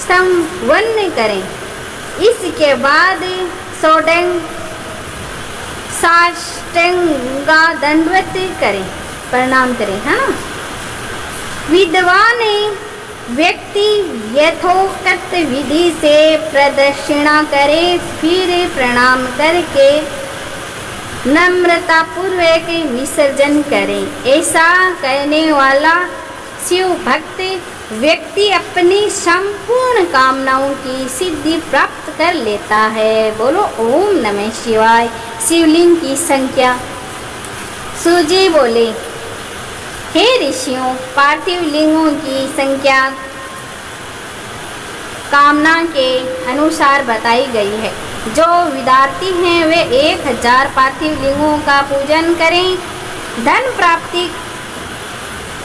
स्तवन करें। इसके बाद साष्टांगा दंडवत करें, प्रणाम करें, है ना। विद्वान व्यक्ति यथोक्त विधि से प्रदक्षिणा करे, फिर प्रणाम करके नम्रता पूर्वक विसर्जन करे। ऐसा करने वाला शिव भक्त व्यक्ति अपनी संपूर्ण कामनाओं की सिद्धि प्राप्त कर लेता है। बोलो ओम नमः शिवाय। शिवलिंग की संख्या। सूजी बोले, हे ऋषियों, पार्थिव लिंगों की संख्या कामना के अनुसार बताई गई है। जो विद्यार्थी हैं वे 1000 पार्थिव लिंगों का पूजन करें। धन प्राप्ति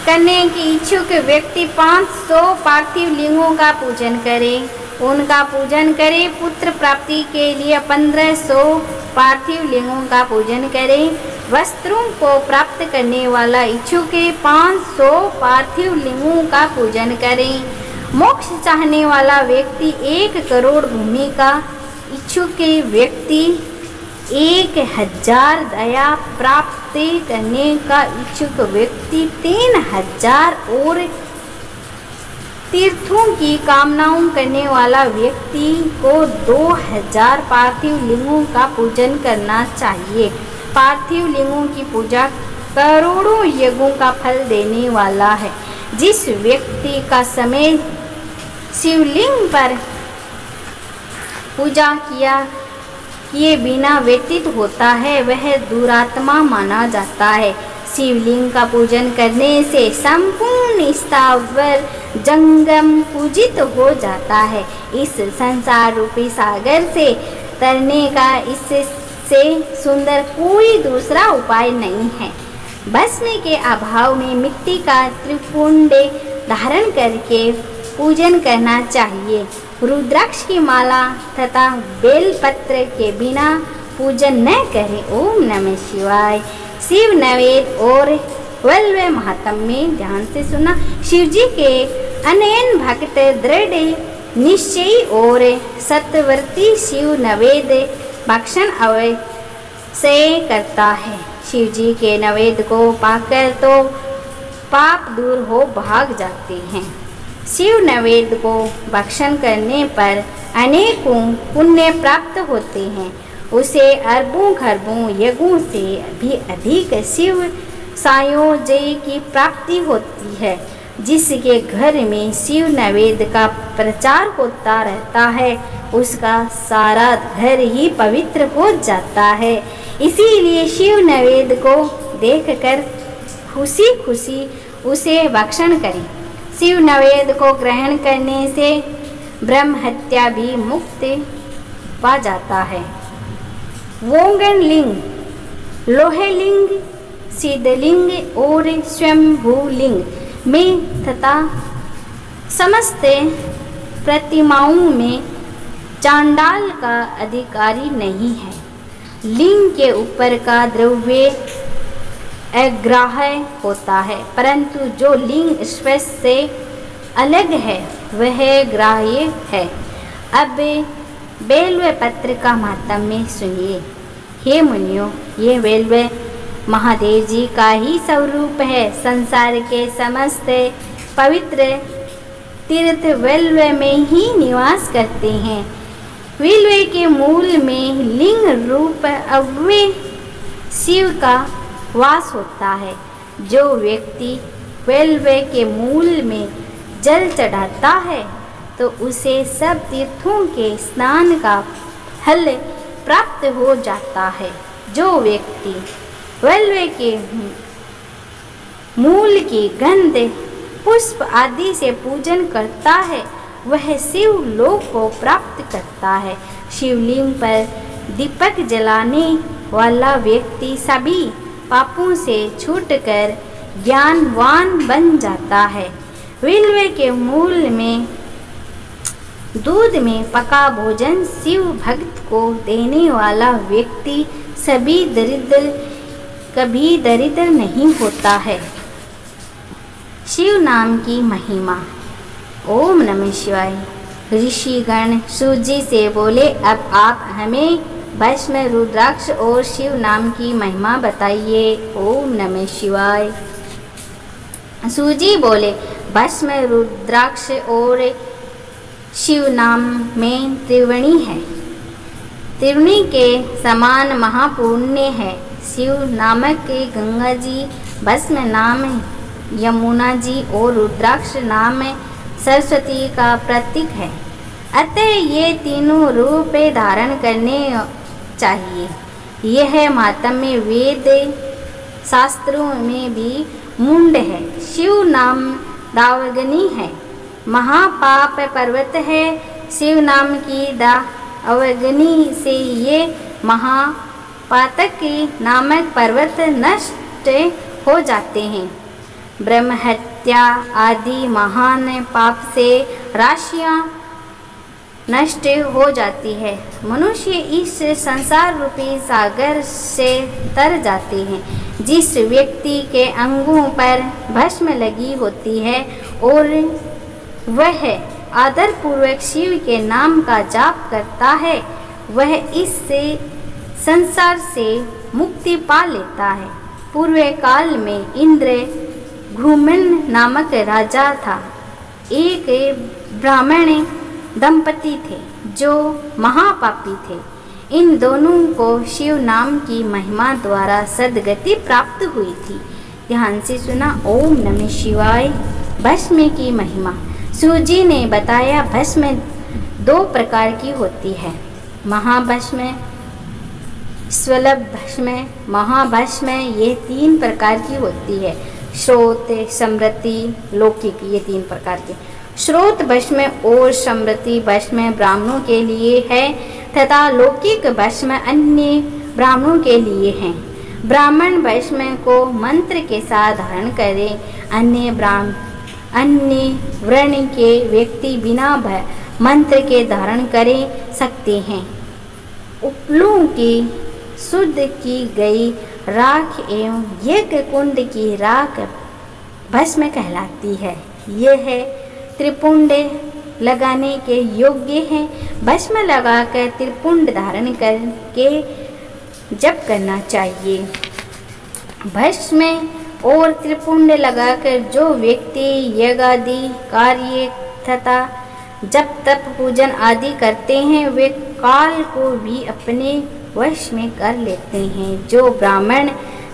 करने की इच्छुक व्यक्ति 500 पार्थिव लिंगों का पूजन करें, उनका पूजन करें। पुत्र प्राप्ति के लिए 1500 पार्थिव लिंगों का पूजन करें। वस्त्रों को प्राप्त करने वाला इच्छुक 500 पार्थिव लिंगों का पूजन करें। मोक्ष चाहने वाला व्यक्ति 1 करोड़ भूमि का इच्छुक व्यक्ति 1000 दया प्राप्त करने का इच्छुक व्यक्ति 3000 और तीर्थों की कामनाओं करने वाला व्यक्ति को 2000 पार्थिव लिंगों का पूजन करना चाहिए। पार्थिव लिंगों की पूजा करोड़ों यज्ञों का फल देने वाला है। जिस व्यक्ति का समय शिवलिंग पर पूजा किए बिना व्यतीत होता है वह दुरात्मा माना जाता है। शिवलिंग का पूजन करने से संपूर्ण स्थावर जंगम पूजित हो जाता है। इस संसार रूपी सागर से तरने का इससे सुंदर कोई दूसरा उपाय नहीं है। भस्म के अभाव में मिट्टी का त्रिपुंड धारण करके पूजन करना चाहिए। रुद्राक्ष की माला तथा बेलपत्र के बिना पूजन न करें। ओम नमः शिवाय। शिव नवेद और वल्लभ महात्म्य ध्यान से सुना। शिव जी के अनयन भक्त दृढ़ निश्चयी और सत्यवर्ती शिव नवेद भक्षण अवश्य करता है। शिव जी के नवेद को पाकर तो पाप दूर हो भाग जाते हैं। शिव नवेद को भक्षण करने पर अनेकों पुण्य प्राप्त होते हैं। उसे अरबों खरबों यज्ञों से भी अधिक शिव सायोज्य की प्राप्ति होती है। जिसके घर में शिव नवेद का प्रचार होता रहता है उसका सारा घर ही पवित्र हो जाता है। इसीलिए शिव नवेद को देखकर खुशी खुशी उसे भक्षण करें। शिव नवेद को ग्रहण करने से ब्रह्म हत्या भी मुक्त पा जाता है। वोंगन लिंग, लोहे लिंग, सिद्धलिंग और स्वयंभू लिंग में तथा समस्त प्रतिमाओं में चांडाल का अधिकारी नहीं है। लिंग के ऊपर का द्रव्य अग्राह्य होता है, परंतु जो लिंग स्पर्श से अलग है वह ग्राह्य है। अब बेल्व पत्र का महात्म्य सुनिए। हे मुनियों, ये बेल्व महादेव जी का ही स्वरूप है। संसार के समस्त पवित्र तीर्थ विल्व में ही निवास करते हैं। विल्व के मूल में लिंग रूप अव्यय शिव का वास होता है। जो व्यक्ति विल्व के मूल में जल चढ़ाता है तो उसे सब तीर्थों के स्नान का फल प्राप्त हो जाता है। जो व्यक्ति विल्व के मूल की गंध पुष्प आदि से पूजन करता है वह शिव लोक को प्राप्त करता है। शिवलिंग पर दीपक जलाने वाला व्यक्ति सभी पापों से छूटकर ज्ञानवान बन जाता है। विल्व के मूल में दूध में पका भोजन शिव भक्त को देने वाला व्यक्ति कभी दरिद्र नहीं होता है। शिव नाम की महिमा। ओम नमः शिवाय। ऋषिगण सूजी से बोले, अब आप हमें भस्म रुद्राक्ष और शिव नाम की महिमा बताइए। ओम नमः शिवाय। सूजी बोले, भस्म रुद्राक्ष और शिव नाम में त्रिवेणी है। त्रिवेणी के समान महापुण्य है। शिव नामक के गंगा जी, भस्म नाम यमुना जी और रुद्राक्ष नाम सरस्वती का प्रतीक है। अतः ये तीनों रूप धारण करने चाहिए। यह मातम्य वेद शास्त्रों में भी मुंड है। शिव नाम दावगनी है, महापाप पर्वत है। शिव नाम की दावगनी से ये महापातक नामक पर्वत नष्ट हो जाते हैं। ब्रह्म हत्या आदि महान पाप से राशियां नष्ट हो जाती है। मनुष्य इस संसार रूपी सागर से तर जाते हैं। जिस व्यक्ति के अंगों पर भस्म लगी होती है और वह आदर पूर्वक शिव के नाम का जाप करता है वह इस संसार से मुक्ति पा लेता है। पूर्व काल में इंद्र घुमन नामक राजा था। एक ब्राह्मण दंपति थे जो महापापी थे। इन दोनों को शिव नाम की महिमा द्वारा सद्गति प्राप्त हुई थी। ध्यान से सुना। ओम नमः शिवाय। भस्म की महिमा। सूजी ने बताया, भस्म 2 प्रकार की होती है, महाभस्म, स्वल्भ भस्म, महाभस्म। ये 3 प्रकार की होती है। श्रोत, समृति, लौकिक, ये 3 प्रकार के। श्रोत भस्म और समृति भस्म ब्राह्मणों के लिए है तथा लौकिक भस्म अन्य ब्राह्मणों के लिए हैं। ब्राह्मण भस्म को मंत्र के साथ धारण करें। अन्य वर्ण के व्यक्ति बिना मंत्र के धारण कर सकते हैं। उपलों की शुद्ध की गई राख एवं यज्ञ कुंड की राख भस्म कहलाती है। यह त्रिपुंड लगाने के योग्य है। भस्म लगाकर त्रिपुंड धारण करके जप करना चाहिए। भस्म और त्रिपुंड लगाकर जो व्यक्ति यज्ञादि कार्य तथा जप तप पूजन आदि करते हैं वे काल को भी अपने वश में कर लेते हैं। जो ब्राह्मण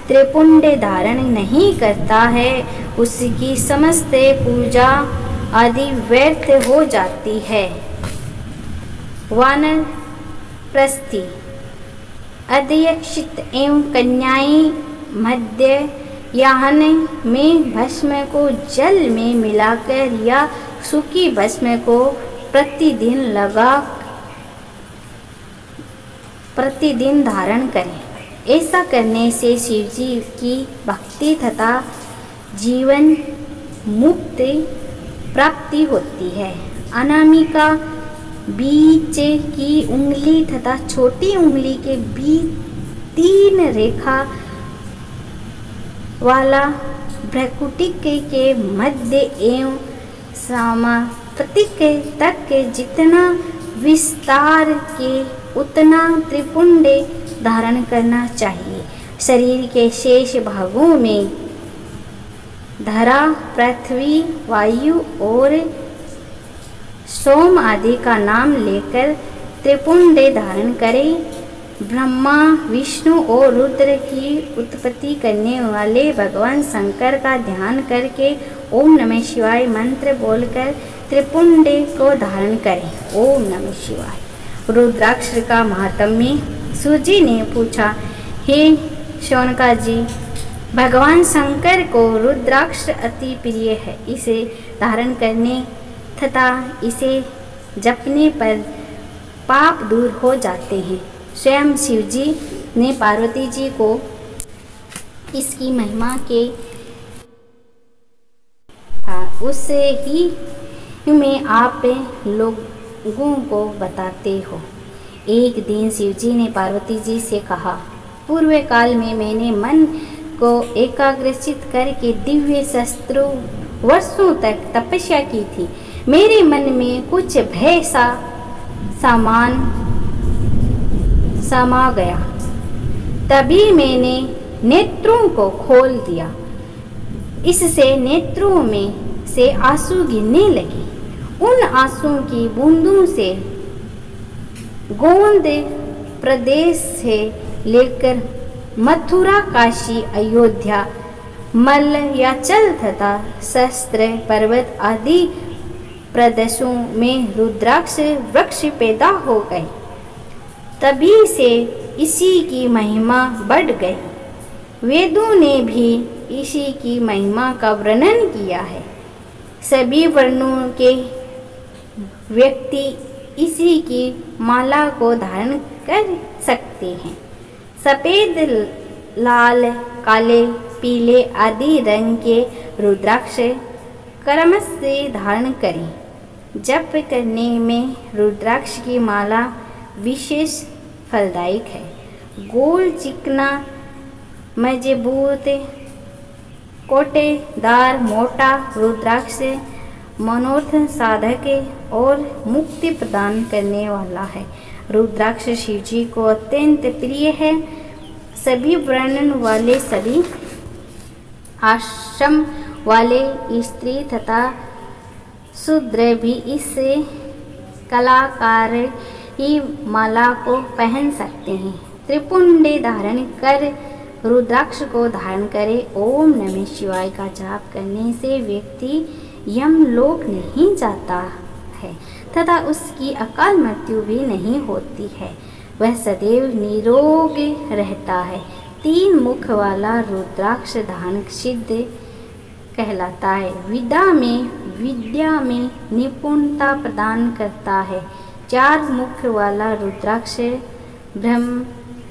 त्रिपुंड धारण नहीं करता है उसकी समस्त पूजा आदि व्यर्थ हो जाती है। वानर प्रस्थि अध्यक्षित एवं कन्याएं मध्य याहन में भस्म को जल में मिलाकर या सूखी भस्म को प्रतिदिन धारण करें। ऐसा करने से शिवजी की भक्ति तथा जीवन मुक्ति प्राप्ति होती है। अनामिका बीच की उंगली तथा छोटी उंगली के बीच 3 रेखा वाला भ्रकुटिक के मध्य एवं समापतिक तक के जितना विस्तार के उतना त्रिपुंड धारण करना चाहिए। शरीर के शेष भागों में धरा, पृथ्वी, वायु और सोम आदि का नाम लेकर त्रिपुंड धारण करें। ब्रह्मा, विष्णु और रुद्र की उत्पत्ति करने वाले भगवान शंकर का ध्यान करके ओम नमः शिवाय मंत्र बोलकर त्रिपुंड को धारण करें। ओम नमः शिवाय। रुद्राक्ष का महात्म्य। सूजी ने पूछा, हे शौनका जी, भगवान शंकर को रुद्राक्ष अति प्रिय है। इसे धारण करने तथा इसे जपने पर पाप दूर हो जाते हैं। स्वयं शिव जी ने पार्वती जी को इसकी महिमा के था, उससे ही मैं आप लोगों को बताते हो। एक दिन शिव जी ने पार्वती जी से कहा, पूर्व काल में मैंने मन को एकाग्रचित करके दिव्य शस्त्रों वर्षों तक तपस्या की थी। मेरे मन में कुछ भय सा सामान समा गया। तभी मैंने नेत्रों को खोल दिया। इससे नेत्रों में से आंसू गिरने लगे। उन आंसुओं की बूंदों से गोंद प्रदेश से लेकर मथुरा, काशी, अयोध्या, मलयाचल तथा शस्त्र पर्वत आदि प्रदेशों में रुद्राक्ष वृक्ष पैदा हो गए। तभी से इसी की महिमा बढ़ गई। वेदों ने भी इसी की महिमा का वर्णन किया है। सभी वर्णों के व्यक्ति इसी की माला को धारण कर सकते हैं। सफ़ेद, लाल, काले, पीले आदि रंग के रुद्राक्ष क्रमश से धारण करें। जप करने में रुद्राक्ष की माला विशेष फलदायक है। गोल, चिकना, मजबूत, कोटेदार, मोटा रुद्राक्ष मनोरथ साधक और मुक्ति प्रदान करने वाला है। रुद्राक्ष शिव जी को अत्यंत प्रिय है। सभी वर्ण वाले, सभी आश्रम वाले स्त्री तथा शूद्र भी इस कलाकार की माला को पहन सकते हैं। त्रिपुंड धारण कर रुद्राक्ष को धारण करें। ओम नमः शिवाय का जाप करने से व्यक्ति यमलोक नहीं जाता है तथा उसकी अकाल मृत्यु भी नहीं होती है। वह सदैव निरोग रहता है। 3 मुख वाला रुद्राक्ष धारण सिद्ध कहलाता है। विद्या में निपुणता प्रदान करता है। 4 मुख वाला रुद्राक्ष ब्रह्म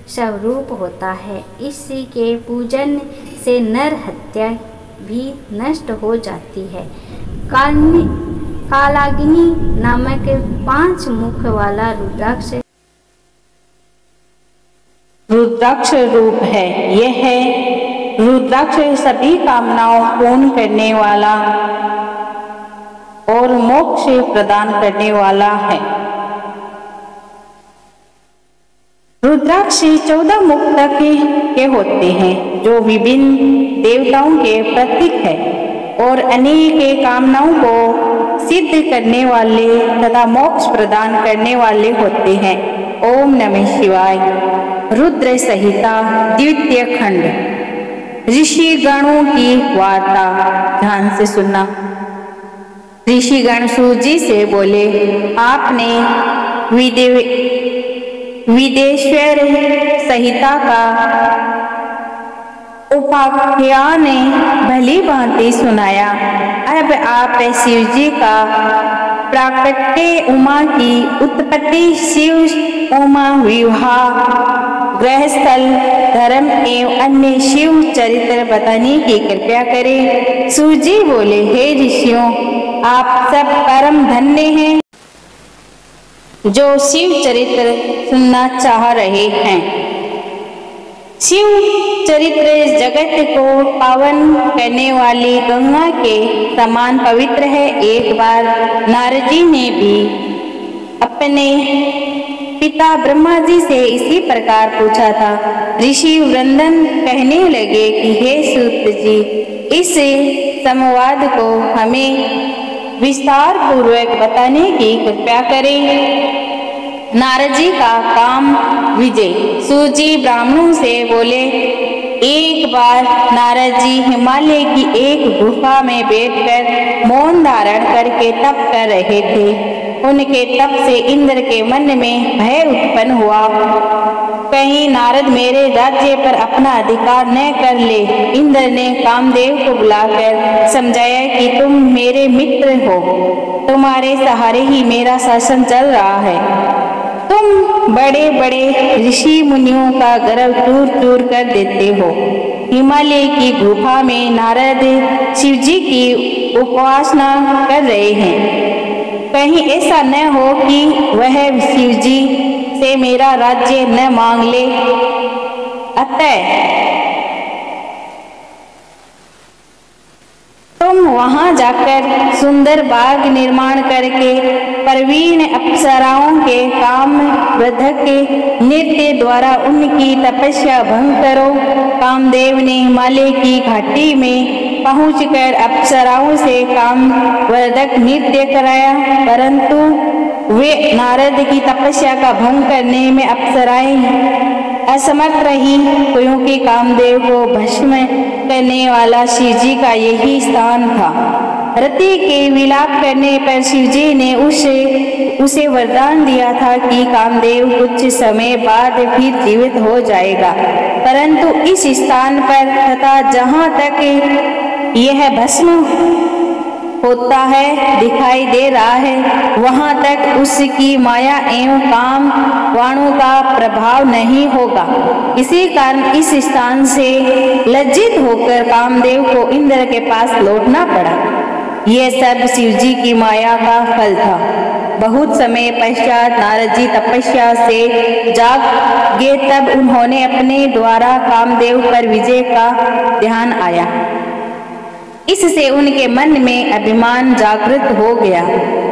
स्वरूप होता है। इसी के पूजन से नर हत्या भी नष्ट हो जाती है। कालाग्नि नामक 5 मुख वाला रुद्राक्ष रूप है। यह रुद्राक्ष सभी कामनाओं पूर्ण करने वाला और मोक्ष प्रदान करने वाला है। रुद्राक्ष 14 मुख तक के होते हैं, जो विभिन्न देवताओं के प्रतीक है और अनेक कामनाओं को सिद्ध करने वाले तथा मोक्ष प्रदान करने वाले होते हैं। ओम नमः शिवाय। रुद्र संहिता द्वितीय खंड। ऋषि गणों की वार्ता। ध्यान से सुनना। ऋषिगण सूजी से बोले, आपने विदेश्वर संहिता का उपाख्यान भली भांति सुनाया। अब आप शिव जी का प्राकट्य, उमा की उत्पत्ति, शिव उमा विवाह, गृहस्थल धर्म एवं अन्य शिव चरित्र बताने की कृपया करें। सूजी बोले, हे ऋषियों, आप सब परम धन्य हैं जो शिव चरित्र सुनना चाह रहे हैं। शिव चरित्र जगत को पावन करने वाली गंगा के समान पवित्र है। एक बार नारद जी ने भी अपने पिता ब्रह्मा जी से इसी प्रकार पूछा था। ऋषि वृंदन कहने लगे कि हे सूत जी, इस संवाद को हमें विस्तार पूर्वक बताने की कृपा करें। नारद जी का काम विजय। सूत जी ब्राह्मणों से बोले, एक बार नारद जी हिमालय की एक गुफा में बैठकर मौन धारण करके तप कर रहे थे। उनके तप से इंद्र के मन में भय उत्पन्न हुआ। कहीं नारद मेरे राज्य पर अपना अधिकार न कर ले। इंद्र ने कामदेव को बुलाकर समझाया कि तुम मेरे मित्र हो, तुम्हारे सहारे ही मेरा शासन चल रहा है। तुम बड़े बड़े ऋषि मुनियों का गर्व चूर चूर कर देते हो। हिमालय की गुफा में नारद शिवजी की उपासना कर रहे हैं। कहीं ऐसा न हो कि वह शिवजी से मेरा राज्य न मांग ले। अतः तुम वहां जाकर सुंदर बाग निर्माण करके प्रवीण अप्सराओं के काम वर्धक नृत्य द्वारा उनकी तपस्या भंग करो। कामदेव ने हिमालय की घाटी में पहुंचकर अप्सराओं से काम वर्धक नृत्य कराया, परंतु वे नारद की तपस्या का भंग करने में अप्सराएं असमर्थ रही, क्योंकि कामदेव को भस्म करने वाला शिवजी का यही स्थान था। रति के विलाप करने पर शिवजी ने उसे वरदान दिया था कि कामदेव कुछ समय बाद फिर जीवित हो जाएगा, परंतु इस स्थान पर तथा जहाँ तक यह भस्म होता है दिखाई दे रहा है, वहां तक उसकी माया एवं काम वाणों का प्रभाव नहीं होगा। इसी कारण इस स्थान से लज्जित होकर कामदेव को इंद्र के पास लौटना पड़ा। यह सब शिवजी की माया का फल था। बहुत समय पश्चात नारद जी तपस्या से जागे, तब उन्होंने अपने द्वारा कामदेव पर विजय का ध्यान आया। इससे उनके मन में अभिमान जागृत हो गया।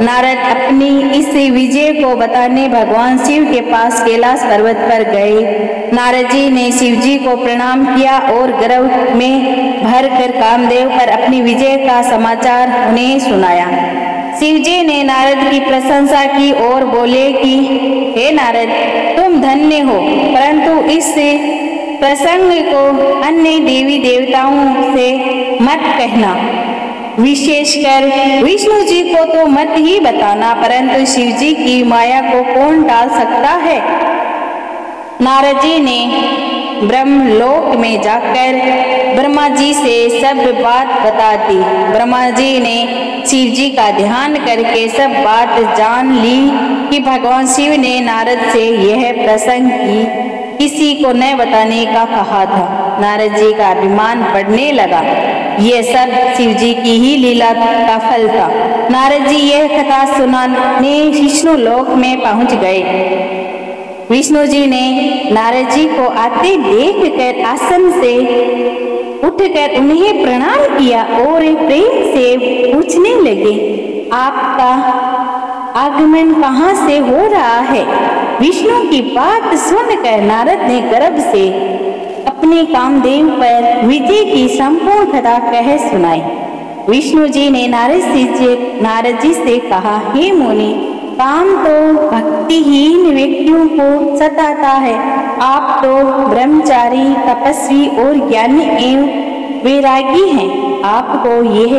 नारद अपनी इस विजय को बताने भगवान शिव के पास कैलाश पर्वत पर गए। नारद जी ने शिव जी को प्रणाम किया और गर्व में भर कर कामदेव पर अपनी विजय का समाचार उन्हें सुनाया। शिव जी ने नारद की प्रशंसा की और बोले कि हे नारद, तुम धन्य हो, परंतु इस प्रसंग को अन्य देवी देवताओं से मत कहना, विशेषकर विष्णु जी को तो मत ही बताना, परंतु शिव जी की माया को कौन टाल सकता है। नारद जी ने ब्रह्मलोक में जाकर ब्रह्मा जी से सब बात बता दी। ब्रह्मा जी ने शिव जी का ध्यान करके सब बात जान ली कि भगवान शिव ने नारद से यह प्रसंग किसी को न बताने का कहा था। नारद जी का अभिमान बढ़ने लगा। यह सब शिव जी की ही लीला का फल था। नारद जी यह कथा सुनाने विष्णु लोक में पहुंच गए। विष्णु जी ने नारद जी को आते देखकर आसन से उठकर उन्हें प्रणाम किया और प्रेम से पूछने लगे, आपका आगमन कहाँ से हो रहा है। विष्णु की बात सुनकर नारद ने गर्व से अपने कामदेव पर विजय की संपूर्ण कथा कह सुनाई। विष्णु जी ने नारद जी से कहा, हे मुनि, काम तो भक्तिहीन व्यक्तियों को सताता है। आप तो ब्रह्मचारी, तपस्वी और ज्ञानी एवं वैरागी हैं। आपको यह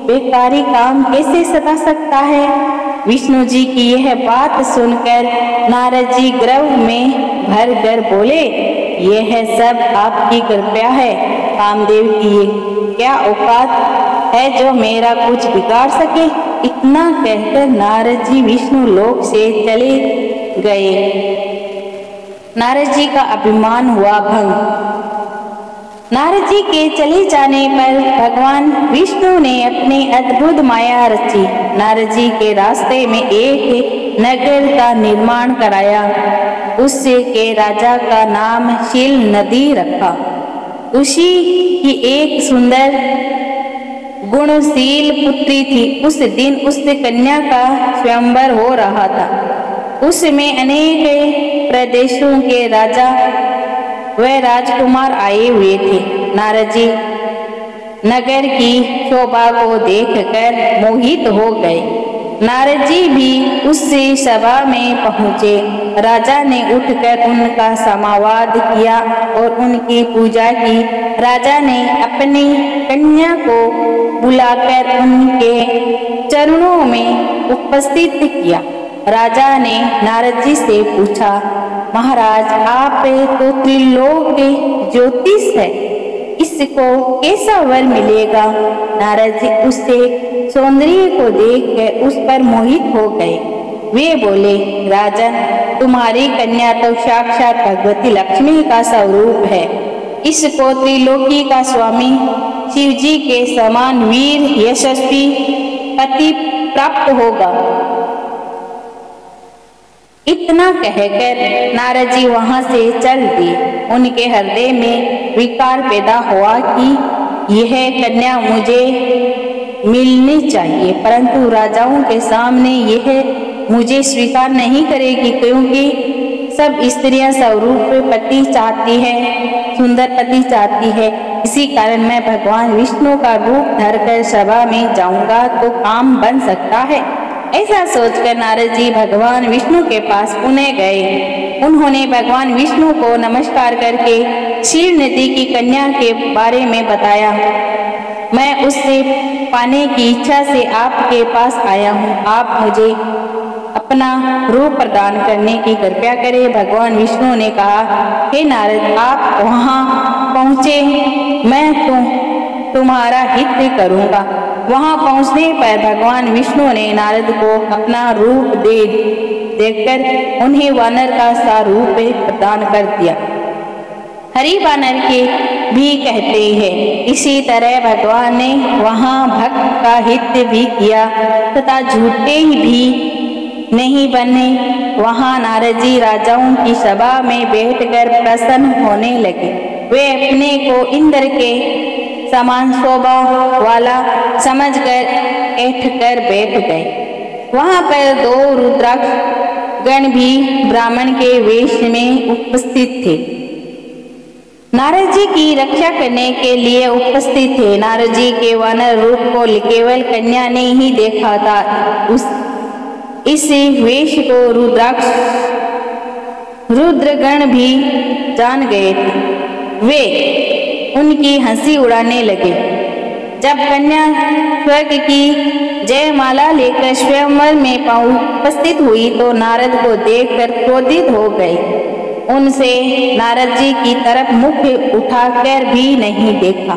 बेकारी काम कैसे सता सकता है। विष्णु जी की यह बात सुनकर नारद जी गर्व में भर कर बोले, यह सब आपकी कृपा है। कामदेव की ये क्या औकात है जो मेरा कुछ बिगाड़ सके। इतना कहकर नारद जी विष्णु लोक से चले गए। नारद जी का अभिमान हुआ भंग। नारद जी के चले जाने पर भगवान विष्णु ने अपनी अद्भुत माया रची। नारद जी के रास्ते में एक नगर का निर्माण कराया। उसके राजा का नाम शील नदी रखा। उसी की एक सुंदर गुणशील पुत्री थी। उस दिन उस कन्या का स्वयंवर हो रहा था। उसमें अनेक प्रदेशों के राजा व राजकुमार आए हुए थे। नारद जी नगर की शोभा को देखकर मोहित हो गए। नारद जी भी उस सभा में पहुँचे। राजा ने उठकर उनका समावाद किया और उनकी पूजा की। राजा ने अपनी कन्या को बुलाकर उनके चरणों में उपस्थित किया। राजा ने नारद जी से पूछा, महाराज आप तो त्रिलोक ज्योतिष है, इसको कैसा वर मिलेगा? नारद जी उससे सौंदर्य को देखकर उस पर मोहित हो गए। वे बोले, राजन तुम्हारी कन्या तो साक्षात भगवती लक्ष्मी का स्वरूप है। इसको त्रिलोकी का स्वामी शिव जी के समान वीर यशस्वी पति प्राप्त होगा। इतना कहकर नारद जी वहां से चल दिए। उनके हृदय में विकार पैदा हुआ कि यह कन्या मुझे मिलनी चाहिए, परंतु राजाओं के सामने यह मुझे स्वीकार नहीं करेगी, क्योंकि सब स्त्रियां स्वरूप पति चाहती है, सुंदर पति चाहती है। इसी कारण मैं भगवान विष्णु का रूप धरकर सभा में जाऊंगा तो काम बन सकता है। ऐसा सोचकर नारद जी भगवान विष्णु के पास पुणे गए। उन्होंने भगवान विष्णु को नमस्कार करके क्षीर नदी की कन्या के बारे में बताया। मैं उससे पाने की इच्छा से आपके पास आया हूँ, आप मुझे अपना रूप प्रदान करने की कृपया करें। भगवान विष्णु ने कहा, हे नारद आप वहाँ पहुँचे, मैं तुम्हारा हित करूँगा। वहां पहुंचने पर भगवान विष्णु ने नारद को अपना रूप देखकर उन्हें वानर का सा रूप प्रदान कर दिया। हरि वानर के भी कहते हैं। इसी तरह भगवान ने वहां भक्त का हित भी किया तथा झूठे भी नहीं बने। वहां नारद जी राजाओं की सभा में बैठकर प्रसन्न होने लगे। वे अपने को इंद्र के समान शोभा वाला समझकर ऐठकर बैठ गए। वहां पर 2 रुद्राक्ष गण भी ब्राह्मण के वेश में उपस्थित थे, नारद जी की रक्षा करने के लिए उपस्थित थे। नारद जी के वानर रूप को केवल कन्या ने ही देखा था। इस वेश को रुद्रगण भी जान गए थे। वे उनकी हंसी उड़ाने लगे। जब कन्या स्वर्ग की जयमाला लेकर स्वयंवर में उपस्थित हुई तो नारद को देखकर क्रोधित हो गए। उनसे नारद जी की तरफ मुख उठाकर भी नहीं देखा।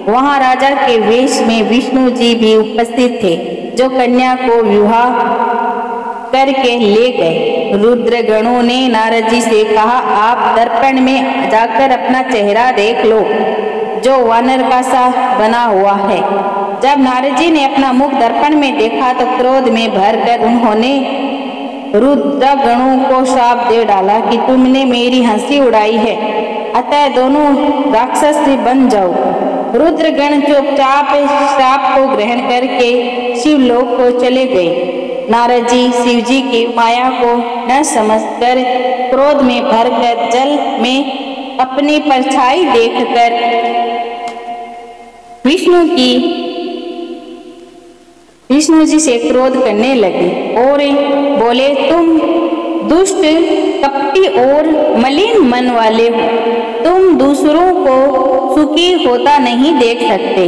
वहां राजा के वेश में विष्णु जी भी उपस्थित थे, जो कन्या को विवाह करके ले गए। रुद्रगणों ने नारद जी से कहा, आप दर्पण में जाकर अपना चेहरा देख लो, जो वानर का सा बना हुआ है। जब नारद जी ने अपना मुख दर्पण में देखा तो क्रोध में भरकर उन्होंने रुद्रगणों को श्राप दे डाला कि तुमने मेरी हंसी उड़ाई है, अतः दोनों राक्षस से बन जाओ। रुद्रगण चुपचाप श्राप को ग्रहण करके शिवलोक को चले गए। नारद जी शिव जी की माया को न समझकर क्रोध में भरकर जल में अपनी परछाई देखकर विष्णु जी से क्रोध करने लगे और बोले, तुम दुष्ट, कपटी और मलिन मन वाले हो। तुम दूसरों को सुखी होता नहीं देख सकते।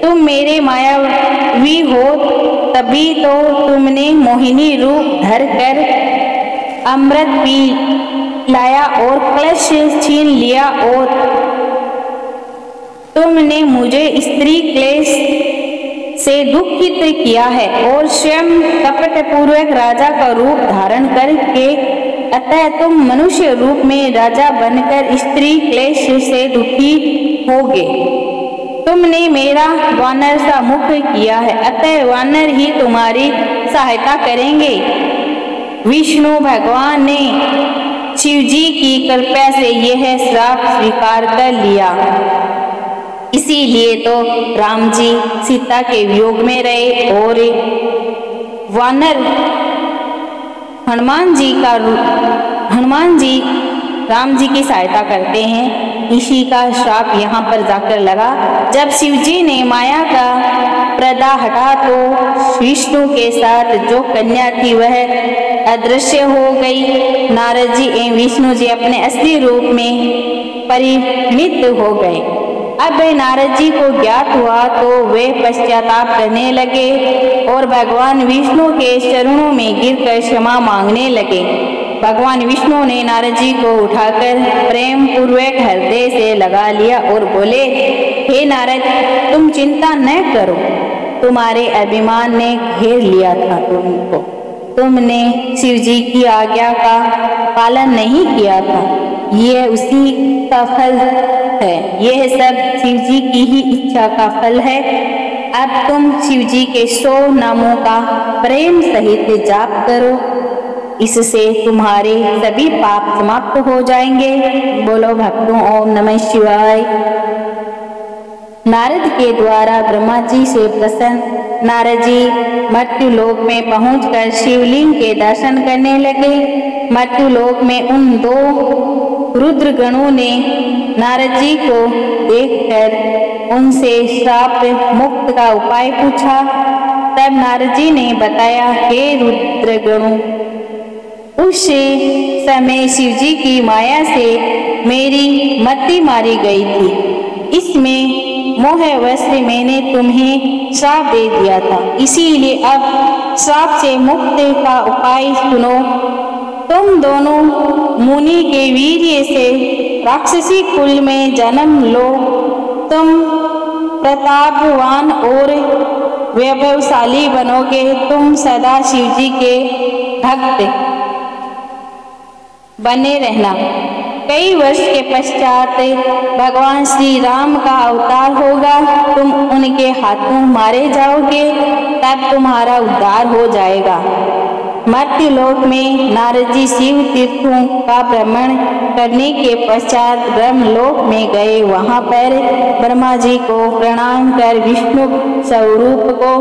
तुम मेरे मायावी हो, तभी तो तुमने मोहिनी रूप धर कर अमृत पी लाया और कलश छीन लिया, और तुमने मुझे स्त्री क्लेश से दुखित किया है और स्वयं कपट पूर्वक राजा का रूप धारण करके, अतः तुम मनुष्य रूप में राजा बनकर स्त्री क्लेश से दुखी होगे। तुमने मेरा वानर सा मुख किया है, अतः वानर ही तुम्हारी सहायता करेंगे। विष्णु भगवान ने शिव जी की कृपा से यह श्राप स्वीकार कर लिया। इसीलिए तो राम जी सीता के वियोग में रहे और वानर हनुमान जी राम जी की सहायता करते हैं। इसी का श्राप यहाँ पर जाकर लगा। जब शिव जी ने माया का पर्दा हटा तो विष्णु के साथ जो कन्या थी वह अदृश्य हो गई। नारद जी एवं विष्णु जी अपने असली रूप में परिणित हो गए। अब नारद जी को ज्ञात हुआ तो वे पश्चाताप करने लगे और भगवान विष्णु के चरणों में गिरकर क्षमा मांगने लगे। भगवान विष्णु ने नारद जी को उठाकर प्रेम पूर्वक हृदय से लगा लिया और बोले, हे नारद, तुम चिंता न करो, तुम्हारे अभिमान ने घेर लिया था तुमको, तुमने शिव जी की आज्ञा का पालन नहीं किया था, यह उसी का फल है, यह सब शिव जी की ही इच्छा का फल है। अब तुम शिव जी के 100 नामों का प्रेम सहित जाप करो, इससे तुम्हारे सभी पाप समाप्त हो जाएंगे। बोलो भक्तों, ओम नमः शिवाय। नारद के द्वारा ब्रह्मा जी से प्रसन्न नारद जी मर्त्युलोक में पहुंचकर शिवलिंग के दर्शन करने लगे। मर्त्युलोक में उन 2 रुद्र गणों ने नारद जी को देखकर उनसे श्राप मुक्त का उपाय पूछा। तब नारद जी ने बताया, हे रुद्र गणों, उस समय शिव जी की माया से मेरी मति मारी गई थी, इसमें मोहवश मैंने तुम्हें श्राप दे दिया था, इसीलिए अब श्राप से मुक्ति का उपाय सुनो। तुम दोनों मुनि के वीर्य से राक्षसी कुल में जन्म लो, तुम प्रतापवान और वैभवशाली बनोगे, तुम सदा शिव जी के भक्त बने रहना। कई वर्ष के पश्चात भगवान श्री राम का अवतार होगा, तुम उनके हाथों मारे जाओगे, तब तुम्हारा उद्धार हो जाएगा। मर्त्युलोक में नारद जी शिव तीर्थों का भ्रमण करने के पश्चात ब्रह्मलोक में गए। वहां पर ब्रह्मा जी को प्रणाम कर विष्णु स्वरूप को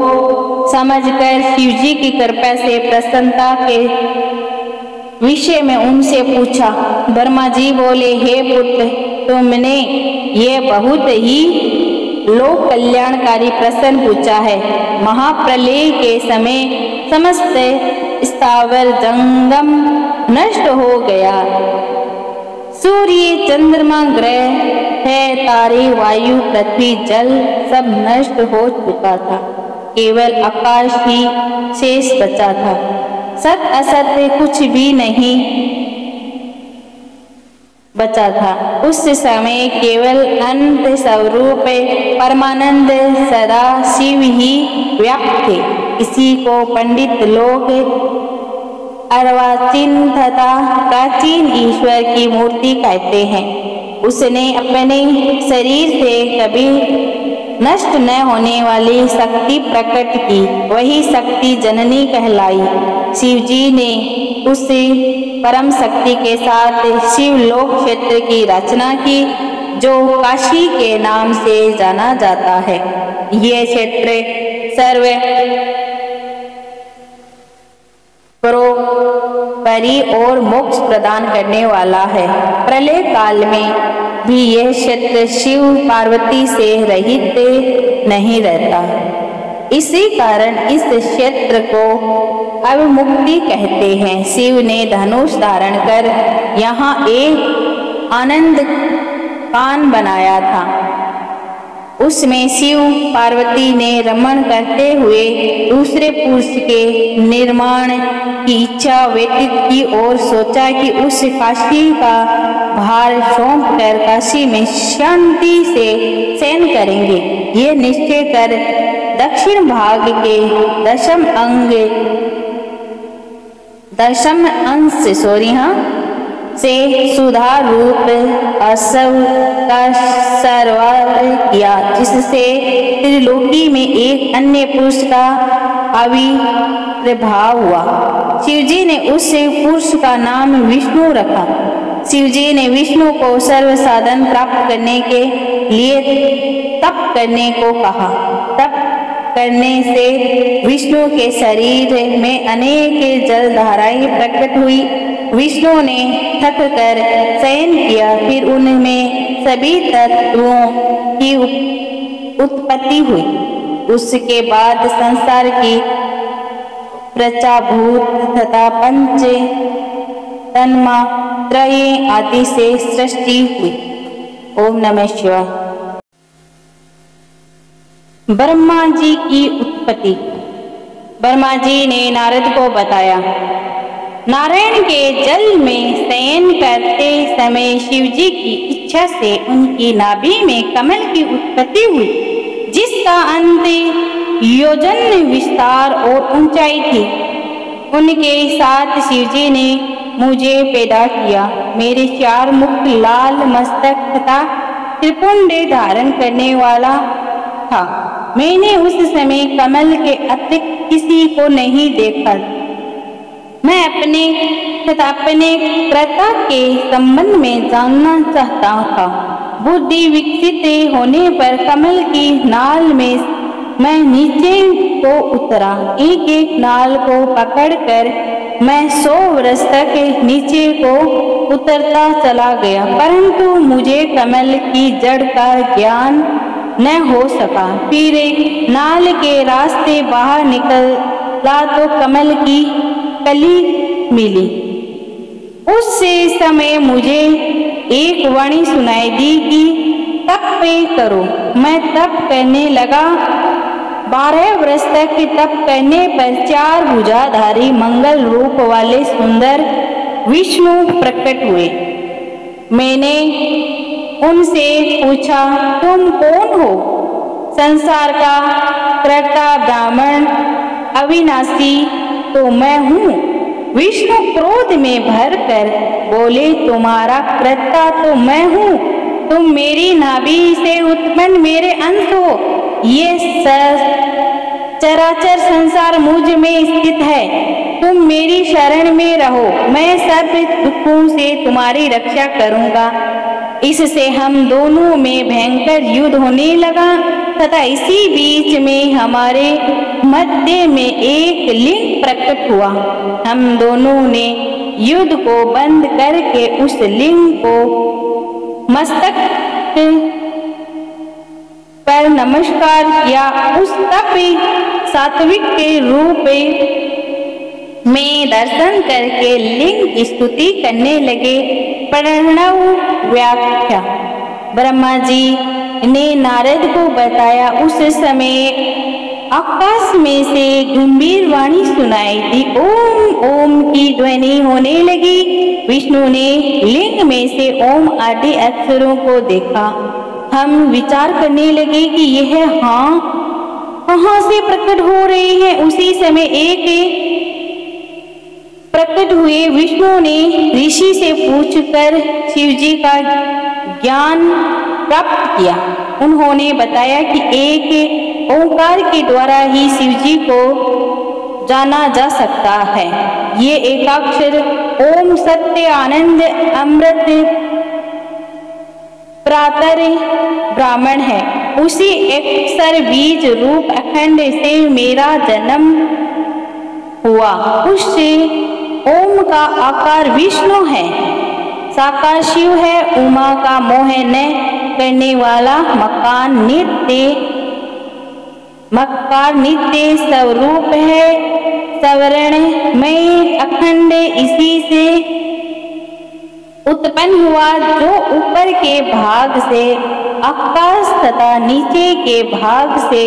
समझकर शिव जी की कृपा से प्रसन्नता के विषय में उनसे पूछा। ब्रह्मा जी बोले, हे पुत्र, तुमने ये बहुत ही लोक कल्याणकारी प्रश्न पूछा है। महाप्रलय के समय समस्त स्थावर जंगम नष्ट हो गया, सूर्य चंद्रमा ग्रह है, तारे वायु पृथ्वी जल सब नष्ट हो चुका था, केवल आकाश ही शेष बचा था। सत असत कुछ भी नहीं बचा था। उस समय केवल अनंत स्वरूप परमानंद सदा शिव ही व्याप्त थे। इसी को पंडित लोग अर्वाचीन तथा प्राचीन ईश्वर की मूर्ति कहते हैं। उसने अपने शरीर से कभी नष्ट न होने वाली शक्ति प्रकट की, वही शक्ति जननी कहलाई। शिव जी ने उस परम शक्ति के साथ शिवलोक क्षेत्र की रचना की, जो काशी के नाम से जाना जाता है। यह क्षेत्र सर्व परोपरि और मोक्ष प्रदान करने वाला है। प्रलय काल में भी यह क्षेत्र शिव पार्वती से रहित नहीं रहता, इसी कारण इस क्षेत्र को अवमुक्ति कहते हैं। शिव ने धनुष धारण कर यहाँ एक आनंद कान बनाया था। उसमें शिव पार्वती ने रमण करते हुए दूसरे पुरुष के निर्माण की इच्छा व्यतीत की और सोचा कि उस काशी का भार सौंप कर काशी में शांति से शयन करेंगे। ये निश्चय कर दक्षिण भाग के दशम अंश से सुधा रूप असव का सर्वार किया, जिससे त्रिलोकी में एक अन्य पुरुष का आविर्भाव हुआ। शिवजी ने उस पुरुष का नाम विष्णु रखा। शिवजी ने विष्णु को सर्व साधन प्राप्त करने के लिए तप करने को कहा। तप करने से विष्णु के शरीर में अनेक जल धाराएं प्रकट हुई। विष्णु ने थक कर शयन किया, फिर उनमें सभी तत्वों की उत्पत्ति हुई। उसके बाद संसार की प्रजाभूत तथा पंच तन्मात्राएं आदि से सृष्टि हुई। ओम नमः शिवाय। ब्रह्मा जी की उत्पत्ति। ब्रह्मा जी ने नारद को बताया, नारायण के जल में शयन करते समय शिव जी की इच्छा से उनकी नाभि में कमल की उत्पत्ति हुई, जिसका अंत योजन विस्तार और ऊंचाई थी। उनके साथ शिव जी ने मुझे पैदा किया। मेरे 4 मुख, लाल मस्तक तथा त्रिपुंड धारण करने वाला था। मैंने उस समय कमल के अतिरिक्त किसी को नहीं देखा। मैं अपने कर्ता के संबंध में जानना चाहता था। बुद्धि विकसित होने पर कमल की नाल में मैं नीचे को उतरा। एक एक नाल को पकड़कर मैं 100 वर्ष तक नीचे को उतरता चला गया, परंतु मुझे कमल की जड़ का ज्ञान न हो सका। फिर एक नाल के रास्ते बाहर निकला तो कमल की कली मिली। उस समय मुझे एक वाणी सुनाई दी कि तप करो। मैं तप करने लगा। 12 वर्ष तक तप करने पर 4 भुजाधारी मंगल रूप वाले सुंदर विष्णु प्रकट हुए। मैंने उनसे पूछा, तुम कौन हो? संसार का कर्ता ब्राह्मण अविनाशी तो मैं हूँ। विष्णु क्रोध में भरकर बोले, तुम्हारा कर्ता तो मैं हूँ। तुम मेरी नाभि से उत्पन्न मेरे अंश हो। ये चराचर संसार मुझ में स्थित है। तुम मेरी शरण में रहो, मैं सब दुखों से तुम्हारी रक्षा करूंगा। इससे हम दोनों में भयंकर युद्ध होने लगा तथा इसी बीच में हमारे मध्य में एक लिंग प्रकट हुआ। हम दोनों ने युद्ध को बंद करके उस लिंग को मस्तक पर नमस्कार किया। उस तप सात्विक के रूप में दर्शन करके लिंग की स्तुति करने लगे। प्रणव व्याख्या। ब्रह्मा जी ने नारद को बताया, उस समय आकाश में से गंभीर वाणी सुनाई दी। ओम ओम की ध्वनि होने लगी। विष्णु ने लिंग में से ओम आदि अक्षरों को देखा। हम विचार करने लगे कि यह कहाँ से प्रकट हो रहे हैं। उसी समय एक प्रकट हुए। विष्णु ने ऋषि से पूछकर शिव जी का ज्ञान प्राप्त किया। उन्होंने बताया कि एक ओंकार के द्वारा ही शिव जी को जाना जा सकता है। ये एकाक्षर ओम सत्य आनंद अमृत प्रातर ब्राह्मण है। उसी अक्षर बीज रूप अखंड से मेरा जन्म हुआ। उससे ओम का आकार विष्णु है, साकार शिव है। उमा का मोह न करने वाला मकार नित्य स्वरूप है। सवर्ण में अखंड इसी से उत्पन्न हुआ, जो ऊपर के भाग से आकाश तथा नीचे के भाग से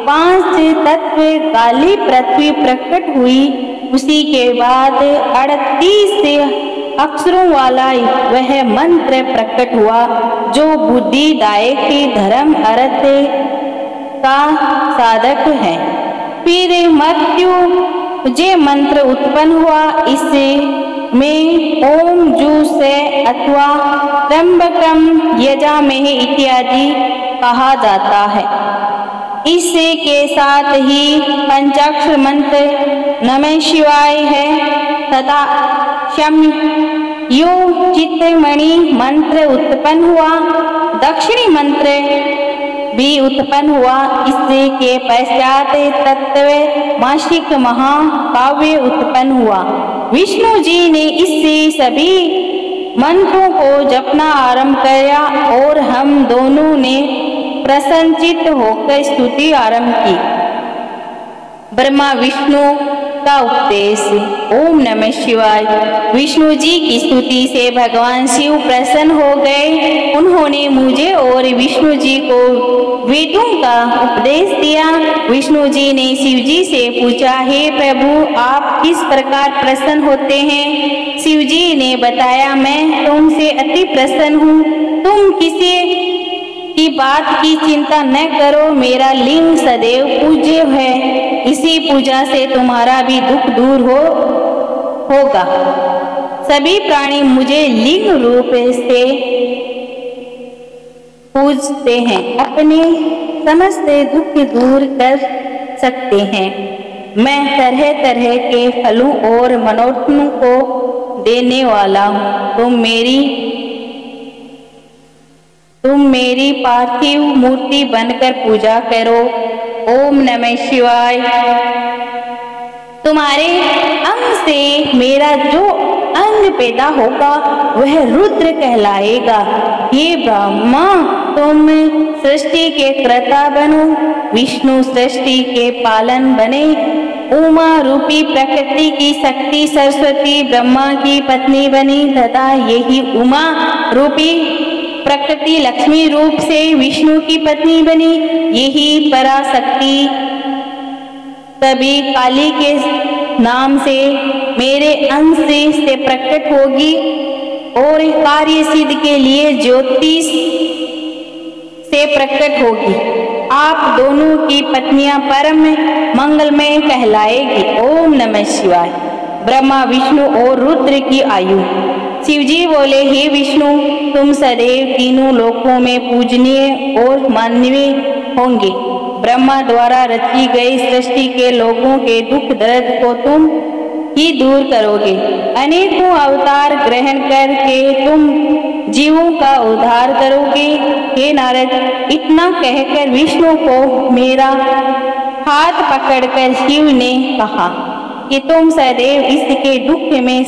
5 तत्व काली पृथ्वी प्रकट हुई। उसी के बाद 38 अक्षरों वाला वह मंत्र प्रकट हुआ, जो बुद्धिदायक धर्म अर्थ का साधक है। फिर मृत्यु जे मंत्र उत्पन्न हुआ। इसे में ओम जू से अथवा त्र्यंबकम यजामहे इत्यादि कहा जाता है। इससे के साथ ही पंचाक्षर मंत्र नमः शिवाय है तथा शम यो चित्तमणि मंत्र उत्पन्न हुआ। दक्षिणी मंत्र भी उत्पन्न हुआ। इससे के पश्चात तत्व मासिक महाकाव्य उत्पन्न हुआ। विष्णु जी ने इससे सभी मंत्रों को जपना आरंभ किया और हम दोनों ने प्रसन्नचित्त होकर स्तुति आरंभ की। ब्रह्मा विष्णु का उपदेश। ओम नमः शिवाय। विष्णु जी की स्तुति से भगवान शिव प्रसन्न हो गए। उन्होंने मुझे और विष्णु जी को वेदों का उपदेश दिया। विष्णु जी ने शिव जी से पूछा, हे प्रभु, आप किस प्रकार प्रसन्न होते हैं? शिव जी ने बताया, मैं तुमसे अति प्रसन्न हूँ। तुम किसी की बात की चिंता न करो। मेरा लिंग सदैव पूज्य है। इसी पूजा से तुम्हारा भी दुख दूर होगा। सभी प्राणी मुझे लिंग रूप से पूजते हैं, अपने समस्त दुख दूर कर सकते हैं। मैं तरह तरह के फलों और मनोरथों को देने वाला हूँ। तुम मेरी पार्थिव मूर्ति बनकर पूजा करो। ओम नमः शिवाय। तुम्हारे अंग से मेरा जो अंग पैदा होगा वह रुद्र कहलाएगा। हे ब्रह्मा, तुम सृष्टि के कर्ता बनो। विष्णु सृष्टि के पालन बने। उमा रूपी प्रकृति की शक्ति सरस्वती ब्रह्मा की पत्नी बनी तथा यही उमा रूपी प्रकृति लक्ष्मी रूप से विष्णु की पत्नी बनी। यही पराशक्ति कभी काली के नाम से मेरे अंश से प्रकट होगी और कार्य सिद्ध के लिए ज्योतिष से प्रकट होगी। आप दोनों की पत्नियां परम मंगलमय कहलाएगी। ओम नमः शिवाय। ब्रह्मा विष्णु और रुद्र की आयु। शिवजी बोले, हे विष्णु, तुम सदैव तीनों लोकों में पूजनीय और माननीय होंगे। ब्रह्मा द्वारा रची गई सृष्टि के लोगों के दुख दर्द को तुम ही दूर करोगे। अनेकों अवतार ग्रहण करके तुम जीवों का उद्धार करोगे। हे नारद, इतना कहकर विष्णु को मेरा हाथ पकड़कर शिव ने कहा कि तुम सदैव इसके दुख में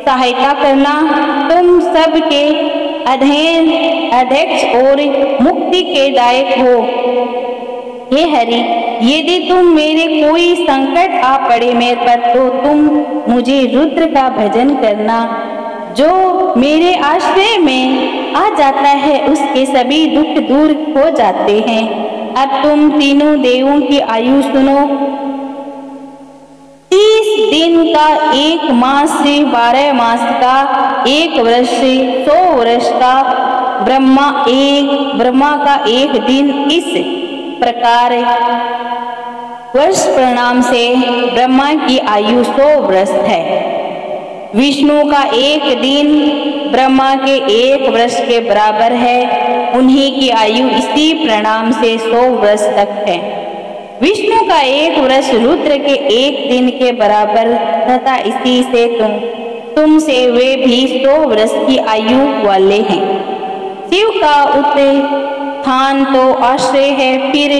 सहायता करना। तुम सबके अध्यक्ष और मुक्ति के दायक हो। हे हरि, यदि तुम मेरे कोई संकट आ पड़े मेरे पर, तो तुम मुझे रुद्र का भजन करना। जो मेरे आश्रय में आ जाता है उसके सभी दुख दूर हो जाते हैं। अब तुम तीनों देवों की आयु सुनो। 30 दिन का 1 मास से 12 मास का 1 वर्ष से 100 वर्ष का ब्रह्मा का 1 दिन। इस प्रकार वर्ष परिणाम से ब्रह्मा की आयु 100 वर्ष है। विष्णु का 1 दिन ब्रह्मा के 1 वर्ष के बराबर है। उन्हीं की आयु इसी परिणाम से 100 वर्ष तक है। विष्णु का 1 वर्ष रुद्र के 1 दिन के बराबर तथा इसी से तुमसे वे भी 100 वर्ष की आयु वाले हैं। शिव का उत्थान तो आश्रय है। फिर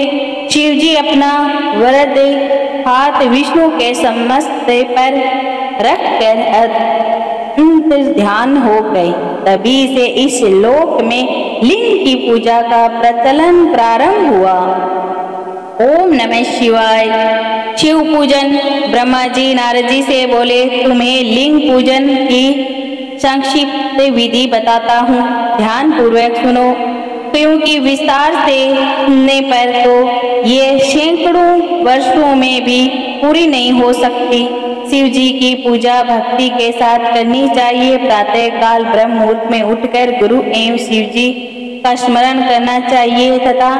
शिव जी अपना वरद हाथ विष्णु के समस्त पर रखकर अंतर ध्यान हो गए। तभी से इस लोक में लिंग की पूजा का प्रचलन प्रारंभ हुआ। ओम नमः शिवाय। शिव पूजन। ब्रह्मा जी नारद जी से बोले, तुम्हें लिंग पूजन की संक्षिप्त विधि बताता हूँ, ध्यान पूर्वक सुनो, क्योंकि विस्तार से सुनने पर तो ये सैकड़ों वर्षों में भी पूरी नहीं हो सकती। शिव जी की पूजा भक्ति के साथ करनी चाहिए। प्रातः काल ब्रह्म मुहूर्त में उठकर गुरु एवं शिव जी का स्मरण करना चाहिए तथा